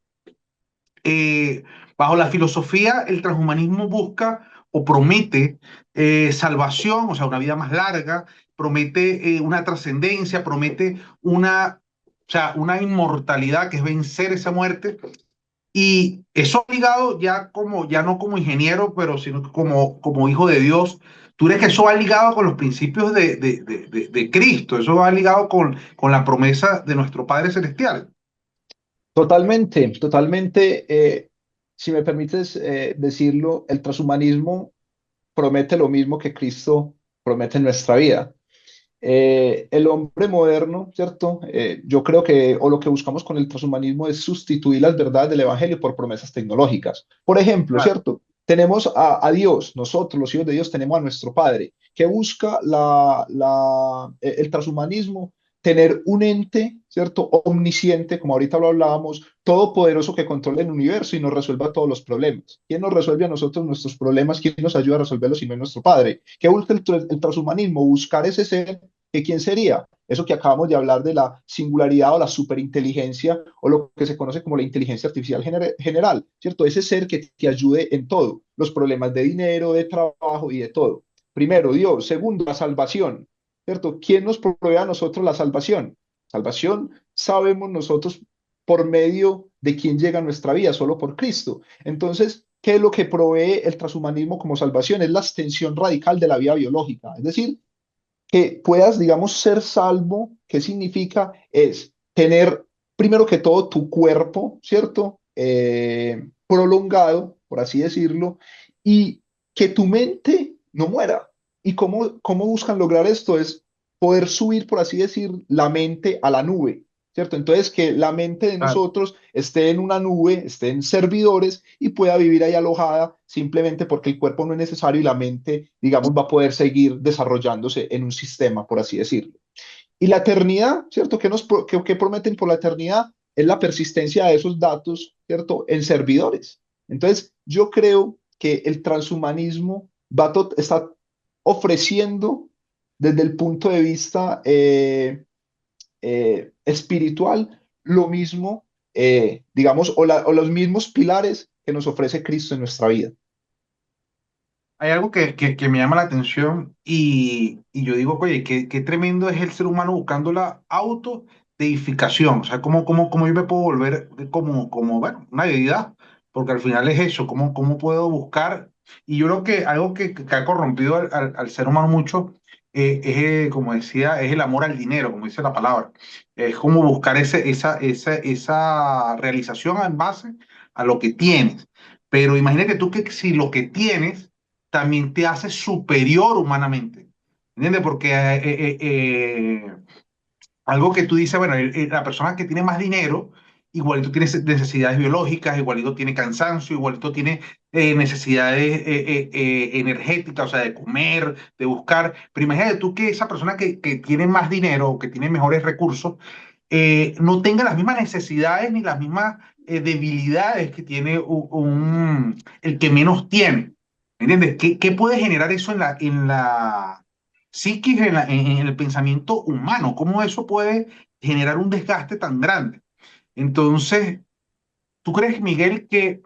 eh, Bajo la filosofía, el transhumanismo busca o promete salvación, o sea, una vida más larga, promete una trascendencia, promete o sea, una inmortalidad que es vencer esa muerte. Y eso ligado ya como, ya no como ingeniero, pero sino que como hijo de Dios. ¿Tú crees que eso va ligado con los principios de Cristo? ¿Eso va ligado con la promesa de nuestro Padre Celestial? Totalmente, totalmente. Si me permites decirlo, el transhumanismo promete lo mismo que Cristo promete en nuestra vida. El hombre moderno, ¿cierto? Yo creo que, o lo que buscamos con el transhumanismo es sustituir las verdades del Evangelio por promesas tecnológicas. Por ejemplo, Claro, ¿cierto? Tenemos a Dios, nosotros los hijos de Dios tenemos a nuestro Padre, que busca el transhumanismo, tener un ente, ¿cierto? Omnisciente, como ahorita lo hablábamos, todopoderoso que controle el universo y nos resuelva todos los problemas. ¿Quién nos resuelve a nosotros nuestros problemas? ¿Quién nos ayuda a resolverlos si no es nuestro Padre? ¿Qué busca el transhumanismo? Buscar ese ser. ¿Que quién sería? Eso que acabamos de hablar de la singularidad o la superinteligencia o lo que se conoce como la inteligencia artificial general, ¿cierto? Ese ser que te ayude en todo, los problemas de dinero, de trabajo y de todo. Primero, Dios. Segundo, la salvación, ¿cierto? ¿Quién nos provee a nosotros la salvación? Salvación sabemos nosotros por medio de quién llega a nuestra vida, solo por Cristo. Entonces, ¿qué es lo que provee el transhumanismo como salvación? Es la extensión radical de la vida biológica, es decir, que puedas, digamos, ser salvo. ¿Qué significa? Es tener, primero que todo, tu cuerpo, ¿cierto? Prolongado, por así decirlo, y que tu mente no muera. ¿Y cómo buscan lograr esto? Es poder subir, por así decir, la mente a la nube, ¿cierto? Entonces, que la mente de claro. nosotros esté en una nube, esté en servidores y pueda vivir ahí alojada simplemente porque el cuerpo no es necesario y la mente, digamos, va a poder seguir desarrollándose en un sistema, por así decirlo. Y la eternidad, ¿cierto? ¿Qué prometen por la eternidad? Es la persistencia de esos datos, ¿cierto? En servidores. Entonces, yo creo que el transhumanismo está ofreciendo desde el punto de vista espiritual lo mismo, digamos, o los mismos pilares que nos ofrece Cristo en nuestra vida. Hay algo que me llama la atención y yo digo, oye, qué tremendo es el ser humano buscando la autodeificación. O sea, cómo yo me puedo volver como bueno, una deidad, porque al final es eso, cómo puedo buscar. Y yo creo que algo que ha corrompido al ser humano mucho, como decía, es el amor al dinero, como dice la palabra. Es como buscar esa realización en base a lo que tienes. Pero imagínate tú que si lo que tienes también te hace superior humanamente. ¿Entiendes? Porque algo que tú dices, bueno, la persona que tiene más dinero, igualito tiene necesidades biológicas, igualito tiene cansancio, igualito tiene necesidades energéticas, o sea, de comer, de buscar. Pero imagínate tú que esa persona que tiene más dinero o que tiene mejores recursos, no tenga las mismas necesidades ni las mismas debilidades que tiene el que menos tiene. ¿Me entiendes? ¿Qué puede generar eso en la psiquis, en el pensamiento humano? ¿Cómo eso puede generar un desgaste tan grande? Entonces, ¿tú crees, Miguel, que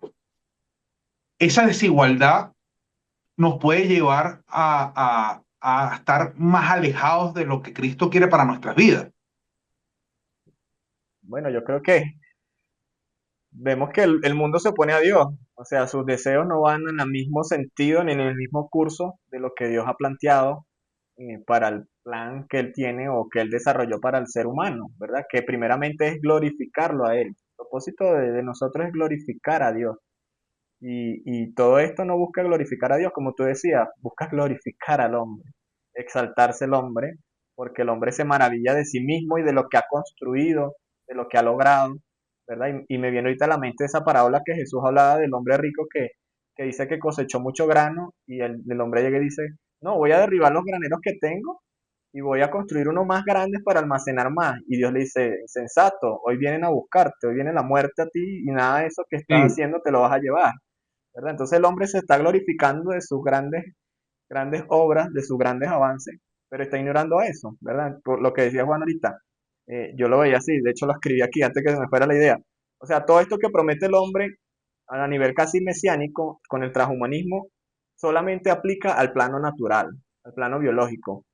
esa desigualdad nos puede llevar a estar más alejados de lo que Cristo quiere para nuestras vidas? Bueno, yo creo que vemos que el mundo se opone a Dios, o sea, sus deseos no van en el mismo sentido ni en el mismo curso de lo que Dios ha planteado para el plan que Él tiene o que Él desarrolló para el ser humano, ¿verdad? Que primeramente es glorificarlo a Él. El propósito de nosotros es glorificar a Dios. Y todo esto no busca glorificar a Dios, como tú decías, busca glorificar al hombre, exaltarse el hombre, porque el hombre se maravilla de sí mismo y de lo que ha construido, de lo que ha logrado, ¿verdad? Y me viene ahorita a la mente esa parábola que Jesús hablaba del hombre rico que dice que cosechó mucho grano y el hombre llega y dice, no, voy a derribar los graneros que tengo y voy a construir unos más grandes para almacenar más. Y Dios le dice, sensato, hoy vienen a buscarte, hoy viene la muerte a ti y nada de eso que estás Sí, haciendo te lo vas a llevar. ¿Verdad? Entonces el hombre se está glorificando de sus grandes obras, de sus grandes avances, pero está ignorando eso, ¿verdad? Por lo que decía Juan ahorita, yo lo veía así, de hecho lo escribí aquí antes que se me fuera la idea. O sea, todo esto que promete el hombre a nivel casi mesiánico con el transhumanismo solamente aplica al plano natural, al plano biológico,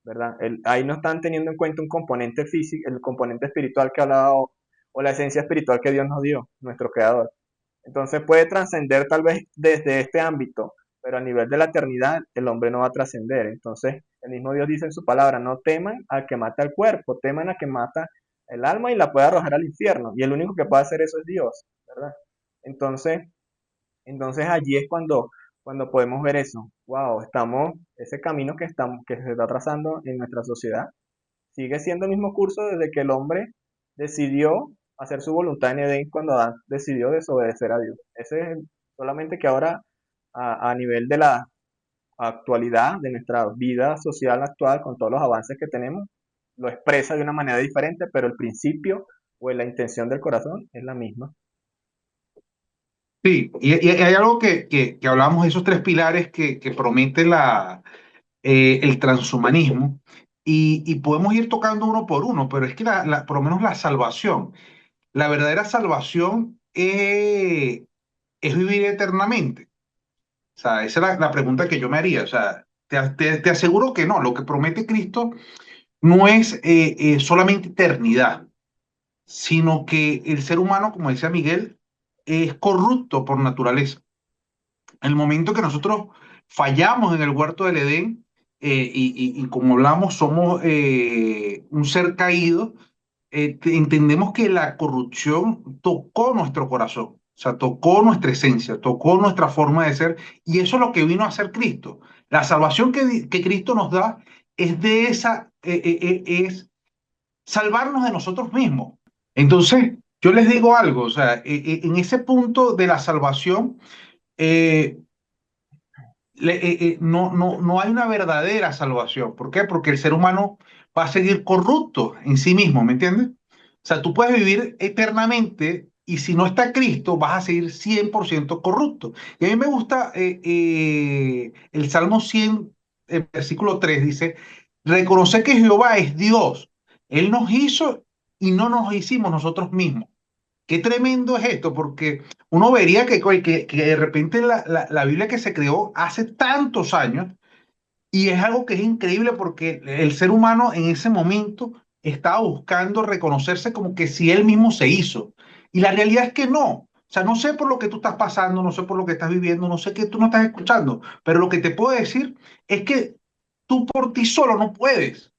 ¿verdad? Ahí no están teniendo en cuenta un componente físico, el componente espiritual que hablaba o la esencia espiritual que Dios nos dio, nuestro creador. Entonces puede trascender tal vez desde este ámbito, pero a nivel de la eternidad el hombre no va a trascender. Entonces el mismo Dios dice en su palabra, no teman al que mata el cuerpo, teman al que mata el alma y la puede arrojar al infierno. Y el único que puede hacer eso es Dios, ¿verdad? Entonces, entonces allí es cuando podemos ver eso. Wow, ese camino que se está trazando en nuestra sociedad sigue siendo el mismo curso desde que el hombre decidió hacer su voluntad en Edén cuando Adán decidió desobedecer a Dios. Ese es solamente que ahora a nivel de la actualidad, de nuestra vida social actual, con todos los avances que tenemos, lo expresa de una manera diferente, pero el principio o la intención del corazón es la misma. sí, y hay algo que hablábamos de esos tres pilares que promete el transhumanismo, y podemos ir tocando uno por uno, pero es que por lo menos la salvación, la verdadera salvación es vivir eternamente. O sea, esa es la pregunta que yo me haría. O sea, te aseguro que no, lo que promete Cristo no es solamente eternidad, sino que el ser humano, como decía Miguel, es corrupto por naturaleza. El momento que nosotros fallamos en el huerto del Edén, y como hablamos, somos un ser caído, entendemos que la corrupción tocó nuestro corazón, o sea, tocó nuestra esencia, tocó nuestra forma de ser, y eso es lo que vino a hacer Cristo. La salvación que Cristo nos da es es salvarnos de nosotros mismos. Entonces, yo les digo algo, o sea, en ese punto de la salvación, eh, no hay una verdadera salvación. ¿Por qué? Porque el ser humano va a seguir corrupto en sí mismo, ¿me entiendes? O sea, tú puedes vivir eternamente y si no está Cristo, vas a seguir 100% corrupto. Y a mí me gusta el Salmo 100, el versículo 3 dice, reconocer que Jehová es Dios. Él nos hizo y no nos hicimos nosotros mismos. Qué tremendo es esto, porque uno vería que de repente la Biblia que se creó hace tantos años, y es algo que es increíble porque el ser humano en ese momento estaba buscando reconocerse como que si él mismo se hizo. Y la realidad es que no. O sea, no sé por lo que tú estás pasando, no sé por lo que estás viviendo, no sé qué tú no estás escuchando, pero lo que te puedo decir es que tú por ti solo no puedes,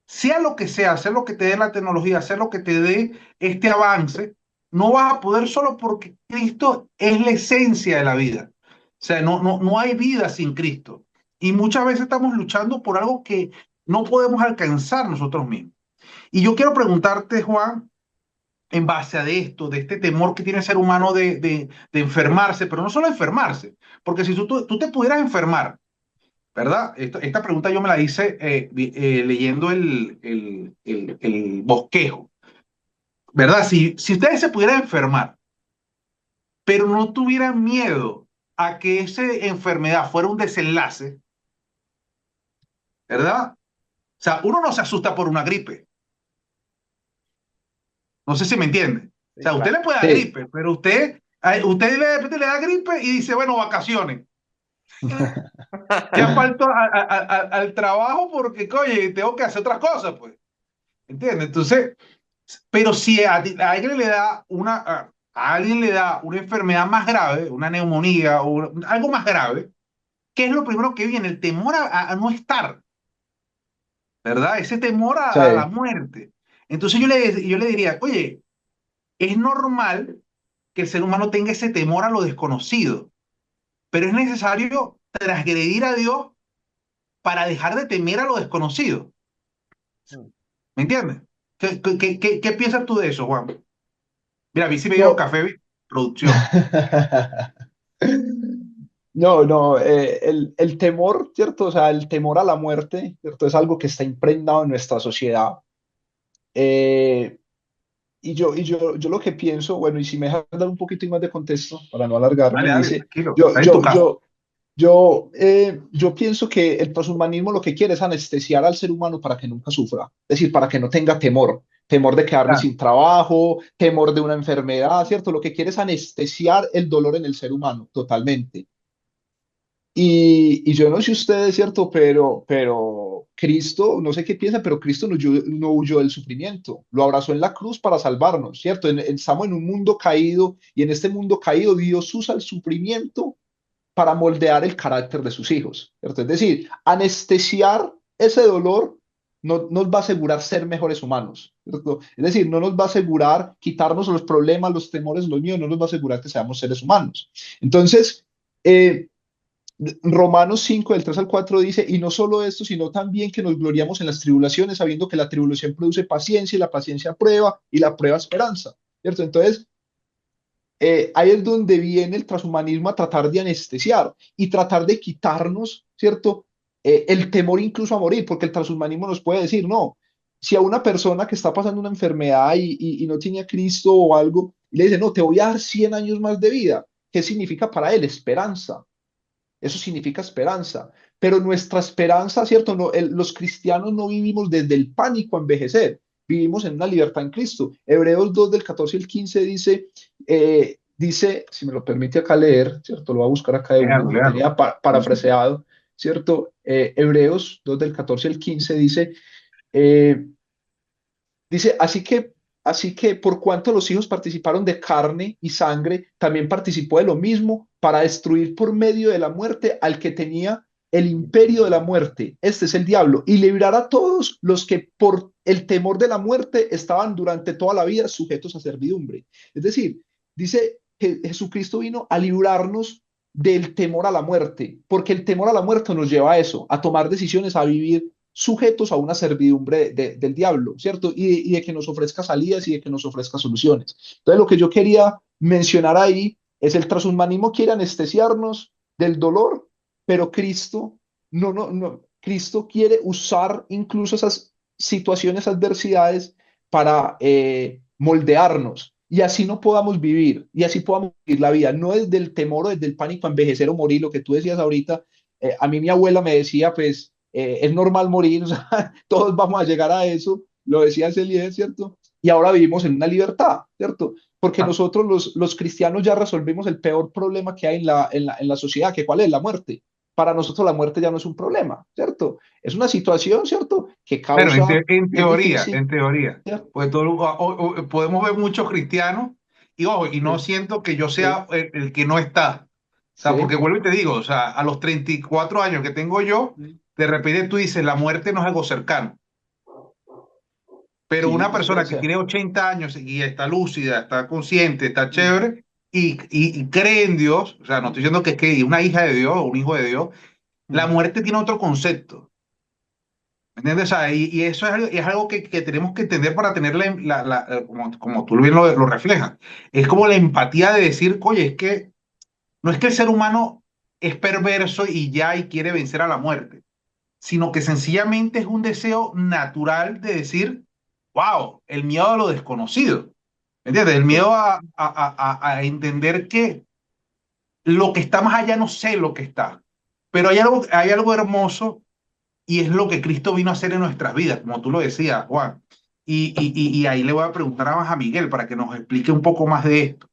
sea lo que sea lo que te dé la tecnología, sea lo que te dé este avance, no vas a poder solo porque Cristo es la esencia de la vida. O sea, no hay vida sin Cristo. Y muchas veces estamos luchando por algo que no podemos alcanzar nosotros mismos. Y yo quiero preguntarte, Juan, en base a esto, de este temor que tiene el ser humano de enfermarse, pero no solo enfermarse, porque si tú te pudieras enfermar, ¿verdad? Esta pregunta yo me la hice leyendo el bosquejo. ¿verdad? Si ustedes se pudieran enfermar, pero no tuvieran miedo a que esa enfermedad fuera un desenlace, ¿verdad? O sea, uno no se asusta por una gripe. No sé si me entiende. O Sí, sea, usted claro. le puede dar Sí. gripe, pero usted de repente le da gripe y dice, bueno, vacaciones. Ya falto al trabajo porque, oye, tengo que hacer otras cosas, pues. ¿Entiendes? Entonces, pero si a alguien le da a alguien le da una enfermedad más grave, una neumonía o algo más grave, ¿qué es lo primero que viene? El temor a no estar, ¿verdad? Ese temor a la Sí. muerte. Entonces yo le diría, oye, es normal que el ser humano tenga ese temor a lo desconocido, pero es necesario transgredir a Dios para dejar de temer a lo desconocido. Mm. ¿Me entiendes? ¿Qué piensas tú de eso, Juan? Mira, a mí sí me dieron No. café, producción. No, no, el temor, ¿cierto? O sea, el temor a la muerte, ¿cierto? Es algo que está impregnado en nuestra sociedad. Eh, yo lo que pienso, bueno, y si me dejas dar un poquito más de contexto para no Dale, alargarme, dale, dice, tranquilo. yo, Está en tu yo, casa. yo, yo pienso que el transhumanismo lo que quiere es anestesiar al ser humano para que nunca sufra, es decir, para que no tenga temor, temor de quedarme Claro. sin trabajo, temor de una enfermedad, ¿cierto? Lo que quiere es anestesiar el dolor en el ser humano totalmente. Y yo no sé ustedes, ¿cierto? Pero Cristo, no sé qué piensa, pero Cristo no huyó del sufrimiento, lo abrazó en la cruz para salvarnos, ¿cierto? Estamos en un mundo caído y en este mundo caído Dios usa el sufrimiento para moldear el carácter de sus hijos, ¿cierto? Es decir, anestesiar ese dolor no nos va a asegurar ser mejores humanos, ¿cierto? Es decir, no nos va a asegurar quitarnos los problemas, los temores, los miedos, no nos va a asegurar que seamos seres humanos. Entonces, eh, Romanos 5 del 3 al 4 dice, y no solo esto, sino también que nos gloriamos en las tribulaciones, sabiendo que la tribulación produce paciencia y la paciencia prueba y la prueba esperanza, ¿cierto? Entonces, ahí es donde viene el transhumanismo a tratar de anestesiar y tratar de quitarnos, ¿cierto? El temor incluso a morir, porque el transhumanismo nos puede decir, no, si a una persona que está pasando una enfermedad y no tiene a Cristo o algo, y le dice, no, te voy a dar 100 años más de vida, ¿qué significa para él? Esperanza. Eso significa esperanza. Pero nuestra esperanza, ¿cierto? No, los cristianos no vivimos desde el pánico a envejecer, vivimos en una libertad en Cristo. Hebreos 2 del 14 al 15 dice, si me lo permite acá leer, ¿cierto? Lo voy a buscar acá de una, Léalo, lo léalo. tenía parafraseado, ¿cierto? Hebreos 2 del 14 al 15 eh, dice, así que por cuanto los hijos participaron de carne y sangre, también participó de lo mismo para destruir por medio de la muerte al que tenía el imperio de la muerte. Este es el diablo, y librar a todos los que por el temor de la muerte estaban durante toda la vida sujetos a servidumbre. Es decir, dice que Jesucristo vino a librarnos del temor a la muerte, porque el temor a la muerte nos lleva a eso, a tomar decisiones, a vivir sujetos a una servidumbre del diablo, ¿cierto? Y de que nos ofrezca salidas y de que nos ofrezca soluciones. Entonces, lo que yo quería mencionar ahí es el transhumanismo quiere anestesiarnos del dolor, pero Cristo no, Cristo quiere usar incluso esas situaciones, adversidades para moldearnos y así no podamos vivir y así podamos vivir la vida, no desde el temor o desde el pánico a envejecer o morir, lo que tú decías ahorita. A mí mi abuela me decía, pues, es normal morir, o sea, todos vamos a llegar a eso, lo decía Celie, ¿cierto? Y ahora vivimos en una libertad, ¿cierto? Porque Ah, nosotros los cristianos ya resolvimos el peor problema que hay en la sociedad, que cuál es la muerte. Para nosotros la muerte ya no es un problema, ¿cierto? Es una situación, ¿cierto? Que bueno, causa, que es en difícil, teoría, ¿cierto? pues podemos ver muchos cristianos y ojo, y no Sí, siento que yo sí, sea el que no está. O sea, porque sí, vuelvo y te digo, o sea, a los 34 años que tengo yo, de repente tú dices, la muerte no es algo cercano. Pero una sí, puede persona que ser. tiene 80 años y está lúcida, está consciente, está Mm, chévere y cree en Dios, o sea, no estoy diciendo que es que una hija de Dios o un hijo de Dios, la mm. muerte tiene otro concepto. ¿Me entiendes? O sea, y eso es algo que tenemos que entender para tener como tú bien lo reflejas. Es como la empatía de decir, oye, es que no es que el ser humano es perverso y ya y quiere vencer a la muerte, sino que sencillamente es un deseo natural de decir, wow, el miedo a lo desconocido. ¿Me entiendes? El Sí, miedo a entender que lo que está más allá no sé lo que está, pero hay algo hermoso y es lo que Cristo vino a hacer en nuestras vidas, como tú lo decías, Juan. Y ahí le voy a preguntar más a Miguel para que nos explique un poco más de esto.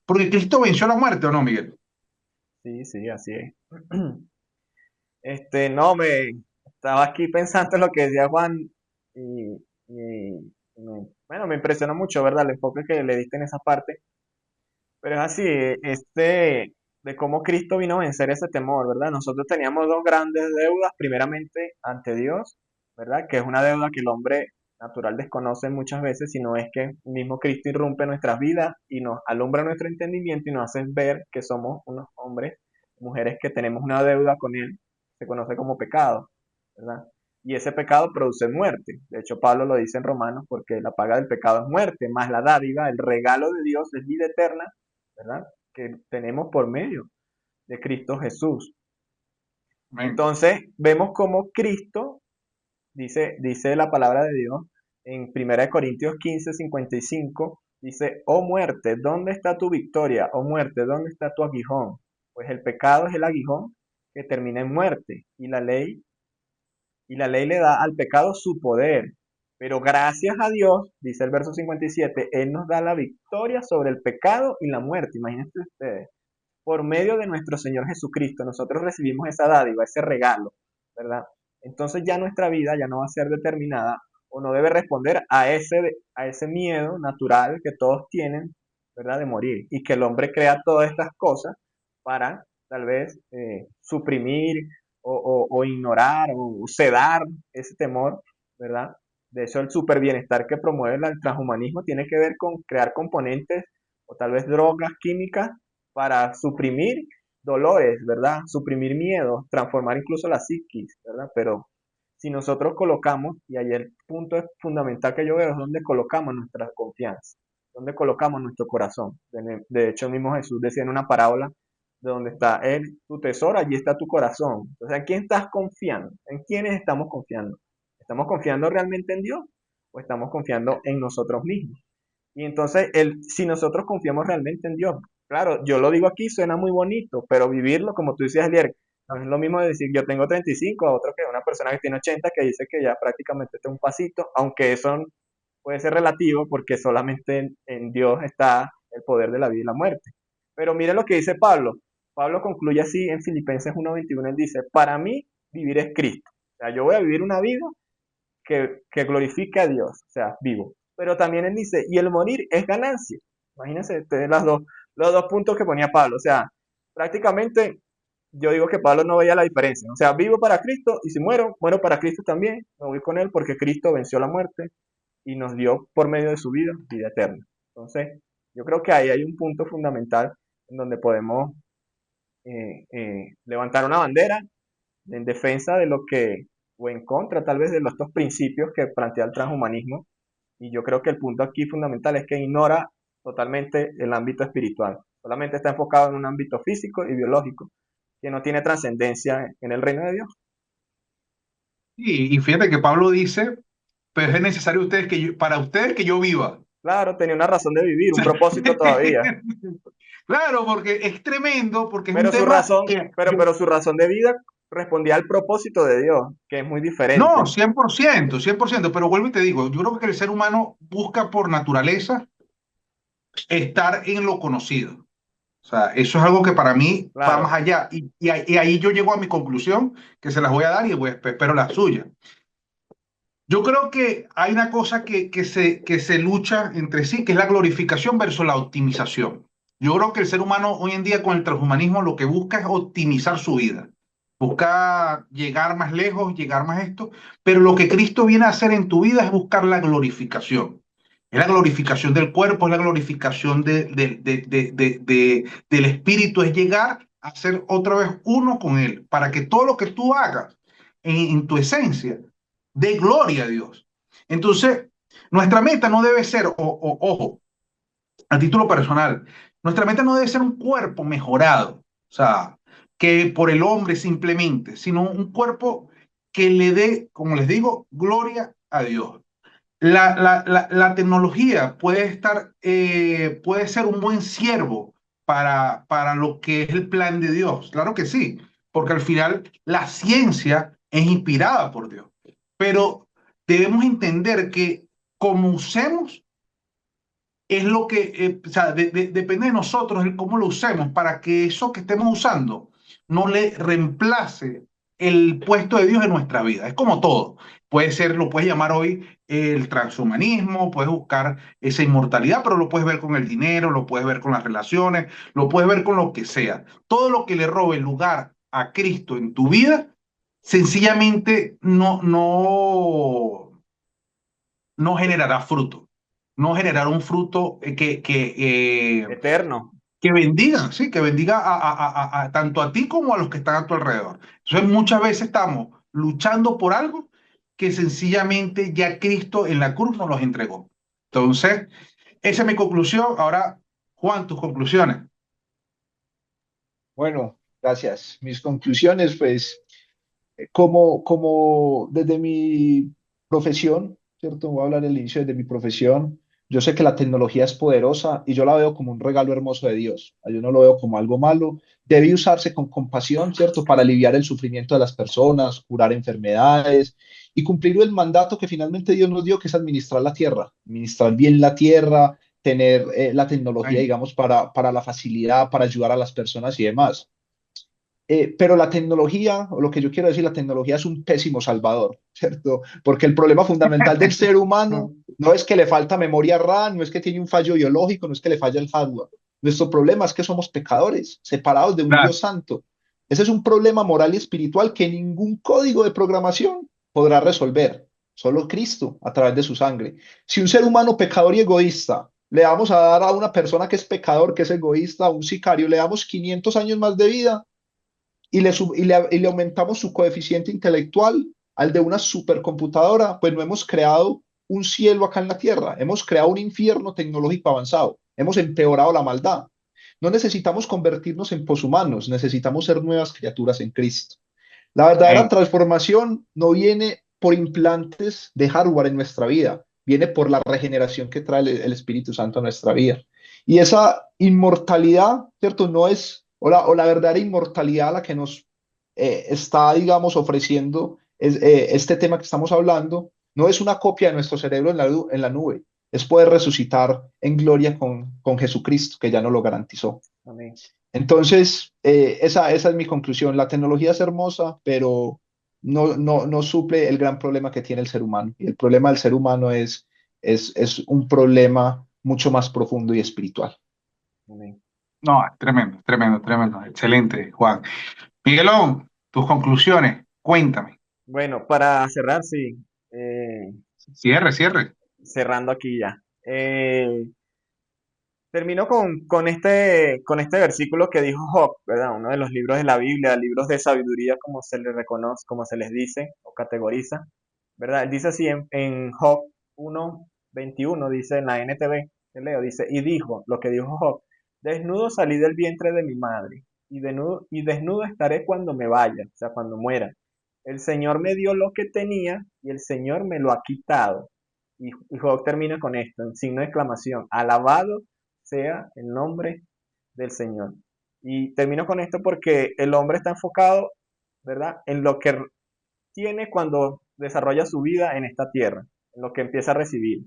Porque Cristo venció la muerte, ¿o no, Miguel? sí, sí, así es. No, me estaba aquí pensando en lo que decía Juan y, bueno, me impresionó mucho, ¿verdad? El enfoque que le diste en esa parte. Pero es así, de cómo Cristo vino a vencer ese temor, ¿verdad? Nosotros teníamos dos grandes deudas, primeramente ante Dios, ¿verdad? Que es una deuda que el hombre natural desconoce muchas veces, sino es que mismo Cristo irrumpe en nuestras vidas y nos alumbra nuestro entendimiento y nos hace ver que somos unos hombres, mujeres que tenemos una deuda con Él, se conoce como pecado, ¿verdad? Y ese pecado produce muerte. De hecho, Pablo lo dice en Romanos, porque la paga del pecado es muerte, más la dádiva, el regalo de Dios es vida eterna, ¿verdad? Que tenemos por medio de Cristo Jesús. Amén. Entonces, vemos cómo Cristo, dice la palabra de Dios en 1 Corintios 15:55, dice, oh muerte, ¿dónde está tu victoria? Oh muerte, ¿dónde está tu aguijón? Pues el pecado es el aguijón que termina en muerte y la ley le da al pecado su poder. Pero gracias a Dios, dice el verso 57, Él nos da la victoria sobre el pecado y la muerte. Imagínense ustedes, por medio de nuestro Señor Jesucristo, nosotros recibimos esa dádiva, ese regalo, ¿verdad? Entonces ya nuestra vida ya no va a ser determinada o no debe responder a ese miedo natural que todos tienen, ¿verdad? De morir y que el hombre crea todas estas cosas para tal vez suprimir o ignorar o sedar ese temor, ¿verdad? De hecho, el super bienestar que promueve el transhumanismo tiene que ver con crear componentes o tal vez drogas químicas para suprimir dolores, ¿verdad? Suprimir miedos, transformar incluso la psiquis, ¿verdad? Pero si nosotros colocamos, y ahí el punto fundamental que yo veo es donde colocamos nuestra confianza, donde colocamos nuestro corazón. De hecho, mismo Jesús decía en una parábola, de donde está él, tu tesoro, allí está tu corazón. Entonces, ¿en quién estás confiando? ¿En quiénes estamos confiando? ¿Estamos confiando realmente en Dios o estamos confiando en nosotros mismos? Y entonces, si nosotros confiamos realmente en Dios, claro, yo lo digo aquí, suena muy bonito, pero vivirlo, como tú decías ayer, no es lo mismo de decir yo tengo 35 a otro que una persona que tiene 80 que dice que ya prácticamente está un pasito, aunque eso puede ser relativo porque solamente en Dios está el poder de la vida y la muerte. Pero mire lo que dice Pablo. Pablo concluye así en Filipenses 1:21, él dice, para mí vivir es Cristo. O sea, yo voy a vivir una vida que glorifique a Dios, o sea, vivo. Pero también él dice, y el morir es ganancia. Imagínense ustedes los dos puntos que ponía Pablo. O sea, prácticamente yo digo que Pablo no veía la diferencia. O sea, vivo para Cristo y si muero, muero para Cristo también. Me voy con él porque Cristo venció la muerte y nos dio por medio de su vida vida eterna. Entonces, yo creo que ahí hay un punto fundamental en donde podemos levantar una bandera en defensa de lo que, o en contra tal vez de los estos principios que plantea el transhumanismo. Y yo creo que el punto aquí fundamental es que ignora totalmente el ámbito espiritual. Solamente está enfocado en un ámbito físico y biológico, que no tiene trascendencia en el reino de Dios. Y fíjate que Pablo dice, pero es necesario para ustedes que yo viva. Claro, tenía una razón de vivir, un propósito todavía, Claro, porque es tremendo, porque es un pero su tema razón, que pero su razón de vida respondía al propósito de Dios, que es muy no, diferente. 100%, 100%, pero vuelvo y te digo, yo creo que el ser humano busca por naturaleza estar en lo conocido. O sea, eso es algo que para mí va más Claro, allá. Y ahí yo llego a mi conclusión, que se las voy a dar y espero la suya. Yo creo que hay una cosa que se lucha entre sí, que es la glorificación versus la optimización. Yo creo que el ser humano hoy en día con el transhumanismo lo que busca es optimizar su vida. Busca llegar más lejos, llegar más esto, pero lo que Cristo viene a hacer en tu vida es buscar la glorificación. Es la glorificación del cuerpo, es la glorificación del espíritu, es llegar a ser otra vez uno con Él, para que todo lo que tú hagas en tu esencia de gloria a Dios. Entonces, nuestra meta no debe ser, ojo, a título personal, nuestra meta no debe ser un cuerpo mejorado, o sea, que por el hombre simplemente, sino un cuerpo que le dé, como les digo, gloria a Dios. la tecnología puede ser un buen siervo para lo que es el plan de Dios. Claro que sí, porque al final la ciencia es inspirada por Dios. Pero debemos entender que como usemos es lo que, o sea, depende de nosotros el cómo lo usemos para que eso que estemos usando no le reemplace el puesto de Dios en nuestra vida. Es como todo. Puede ser, lo puedes llamar hoy el transhumanismo, puedes buscar esa inmortalidad, pero lo puedes ver con el dinero, lo puedes ver con las relaciones, lo puedes ver con lo que sea. Todo lo que le robe lugar a Cristo en tu vida, sencillamente no generará fruto, no generará un fruto Eterno. que bendiga, sí, que bendiga tanto a ti como a los que están a tu alrededor. Entonces muchas veces estamos luchando por algo que sencillamente ya Cristo en la cruz nos los entregó. Entonces, esa es mi conclusión. Ahora, Juan, tus conclusiones. Bueno, gracias. Mis conclusiones, pues, como desde mi profesión, ¿cierto? Voy a hablar del inicio desde mi profesión. Yo sé que la tecnología es poderosa y yo la veo como un regalo hermoso de Dios. Yo no lo veo como algo malo. Debe usarse con compasión, ¿cierto? Para aliviar el sufrimiento de las personas, curar enfermedades y cumplir el mandato que finalmente Dios nos dio, que es administrar la tierra, administrar bien la tierra, tener la tecnología, Amén. digamos, para la facilidad, para ayudar a las personas y demás. Pero la tecnología, o lo que yo quiero decir, la tecnología es un pésimo salvador, ¿cierto? Porque el problema fundamental del ser humano no es que le falta memoria RAM, no es que tiene un fallo biológico, no es que le falla el hardware. Nuestro problema es que somos pecadores, separados de un Claro, Dios santo. Ese es un problema moral y espiritual que ningún código de programación podrá resolver, solo Cristo a través de su sangre. Si un ser humano pecador y egoísta le vamos a dar a una persona que es pecador, que es egoísta, a un sicario, le damos 500 años más de vida, y le aumentamos su coeficiente intelectual al de una supercomputadora, pues no hemos creado un cielo acá en la Tierra, hemos creado un infierno tecnológico avanzado, hemos empeorado la maldad. No necesitamos convertirnos en poshumanos, necesitamos ser nuevas criaturas en Cristo. La verdadera amén. transformación no viene por implantes de hardware en nuestra vida, viene por la regeneración que trae el Espíritu Santo a nuestra vida. Y esa inmortalidad, ¿cierto? No es, o la verdadera inmortalidad a la que nos está, digamos, ofreciendo este tema que estamos hablando, no es una copia de nuestro cerebro en la nube, es poder resucitar en gloria con Jesucristo, que ya nos lo garantizó. Amén. Entonces, esa es mi conclusión. La tecnología es hermosa, pero no suple el gran problema que tiene el ser humano. Y el problema del ser humano es un problema mucho más profundo y espiritual. Amén. No, tremendo, tremendo, tremendo. Excelente, Juan. Miguelón, tus conclusiones, cuéntame. Bueno, para cerrar, sí. eh, Cierre, cierre. cerrando aquí ya. Termino con este versículo que dijo Job, ¿verdad? Uno de los libros de la Biblia, libros de sabiduría, como se les reconoce, como se les dice o categoriza, ¿verdad? Él dice así en Job 1:21, dice en la NTV, que leo, dice, y dijo, lo que dijo Job, desnudo salí del vientre de mi madre, y desnudo estaré cuando me vaya, o sea, cuando muera. El Señor me dio lo que tenía y el Señor me lo ha quitado. Y Job termina con esto, en signo de exclamación, alabado sea el nombre del Señor. Y termino con esto porque el hombre está enfocado, ¿verdad?, en lo que tiene cuando desarrolla su vida en esta tierra, en lo que empieza a recibir.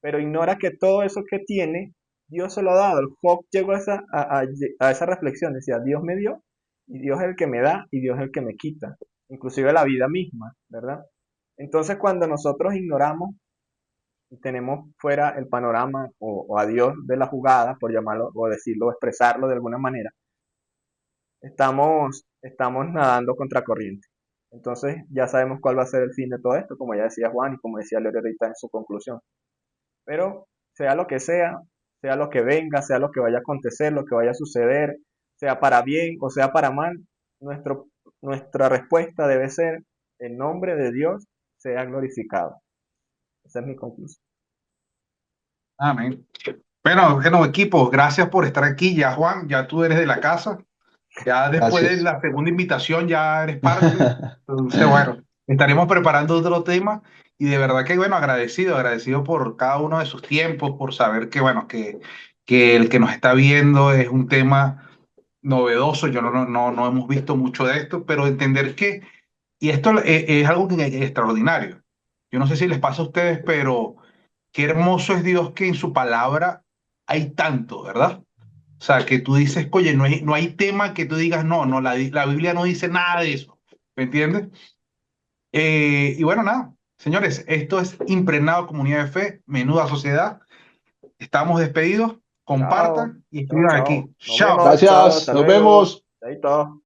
Pero ignora que todo eso que tiene, Dios se lo ha dado. El Job llegó a esa reflexión, decía, Dios me dio, y Dios es el que me da, y Dios es el que me quita, inclusive la vida misma, ¿verdad? Entonces cuando nosotros ignoramos y tenemos fuera el panorama o a Dios de la jugada, por llamarlo o decirlo, expresarlo de alguna manera, estamos nadando contra corriente. Entonces ya sabemos cuál va a ser el fin de todo esto, como ya decía Juan y como decía Leo ahorita en su conclusión. Pero sea lo que venga, sea lo que vaya a acontecer, lo que vaya a suceder, sea para bien o sea para mal, nuestra respuesta debe ser el nombre de Dios sea glorificado. Esa es mi conclusión. Amén. Bueno, equipo, gracias por estar aquí. Ya, Juan, ya tú eres de la casa. Ya después de Gracias. la segunda invitación ya eres parte. Entonces, bueno. estaremos preparando otro tema y de verdad que, bueno, agradecido por cada uno de sus tiempos, por saber que, bueno, que el que nos está viendo es un tema novedoso. Yo no hemos visto mucho de esto, pero entender que, y esto es algo extraordinario. Yo no sé si les pasa a ustedes, pero qué hermoso es Dios que en su palabra hay tanto, ¿verdad? O sea, que tú dices, oye, no hay tema que tú digas, no, la Biblia no dice nada de eso, ¿me entiendes? Y bueno, nada, señores, esto es Impregnado Comunidad de Fe, Menuda Sociedad. Estamos despedidos, Chao, compartan y chao, escriban chao. aquí. Nos Chao. vemos, chao, Gracias, hasta nos luego. vemos. Chaito.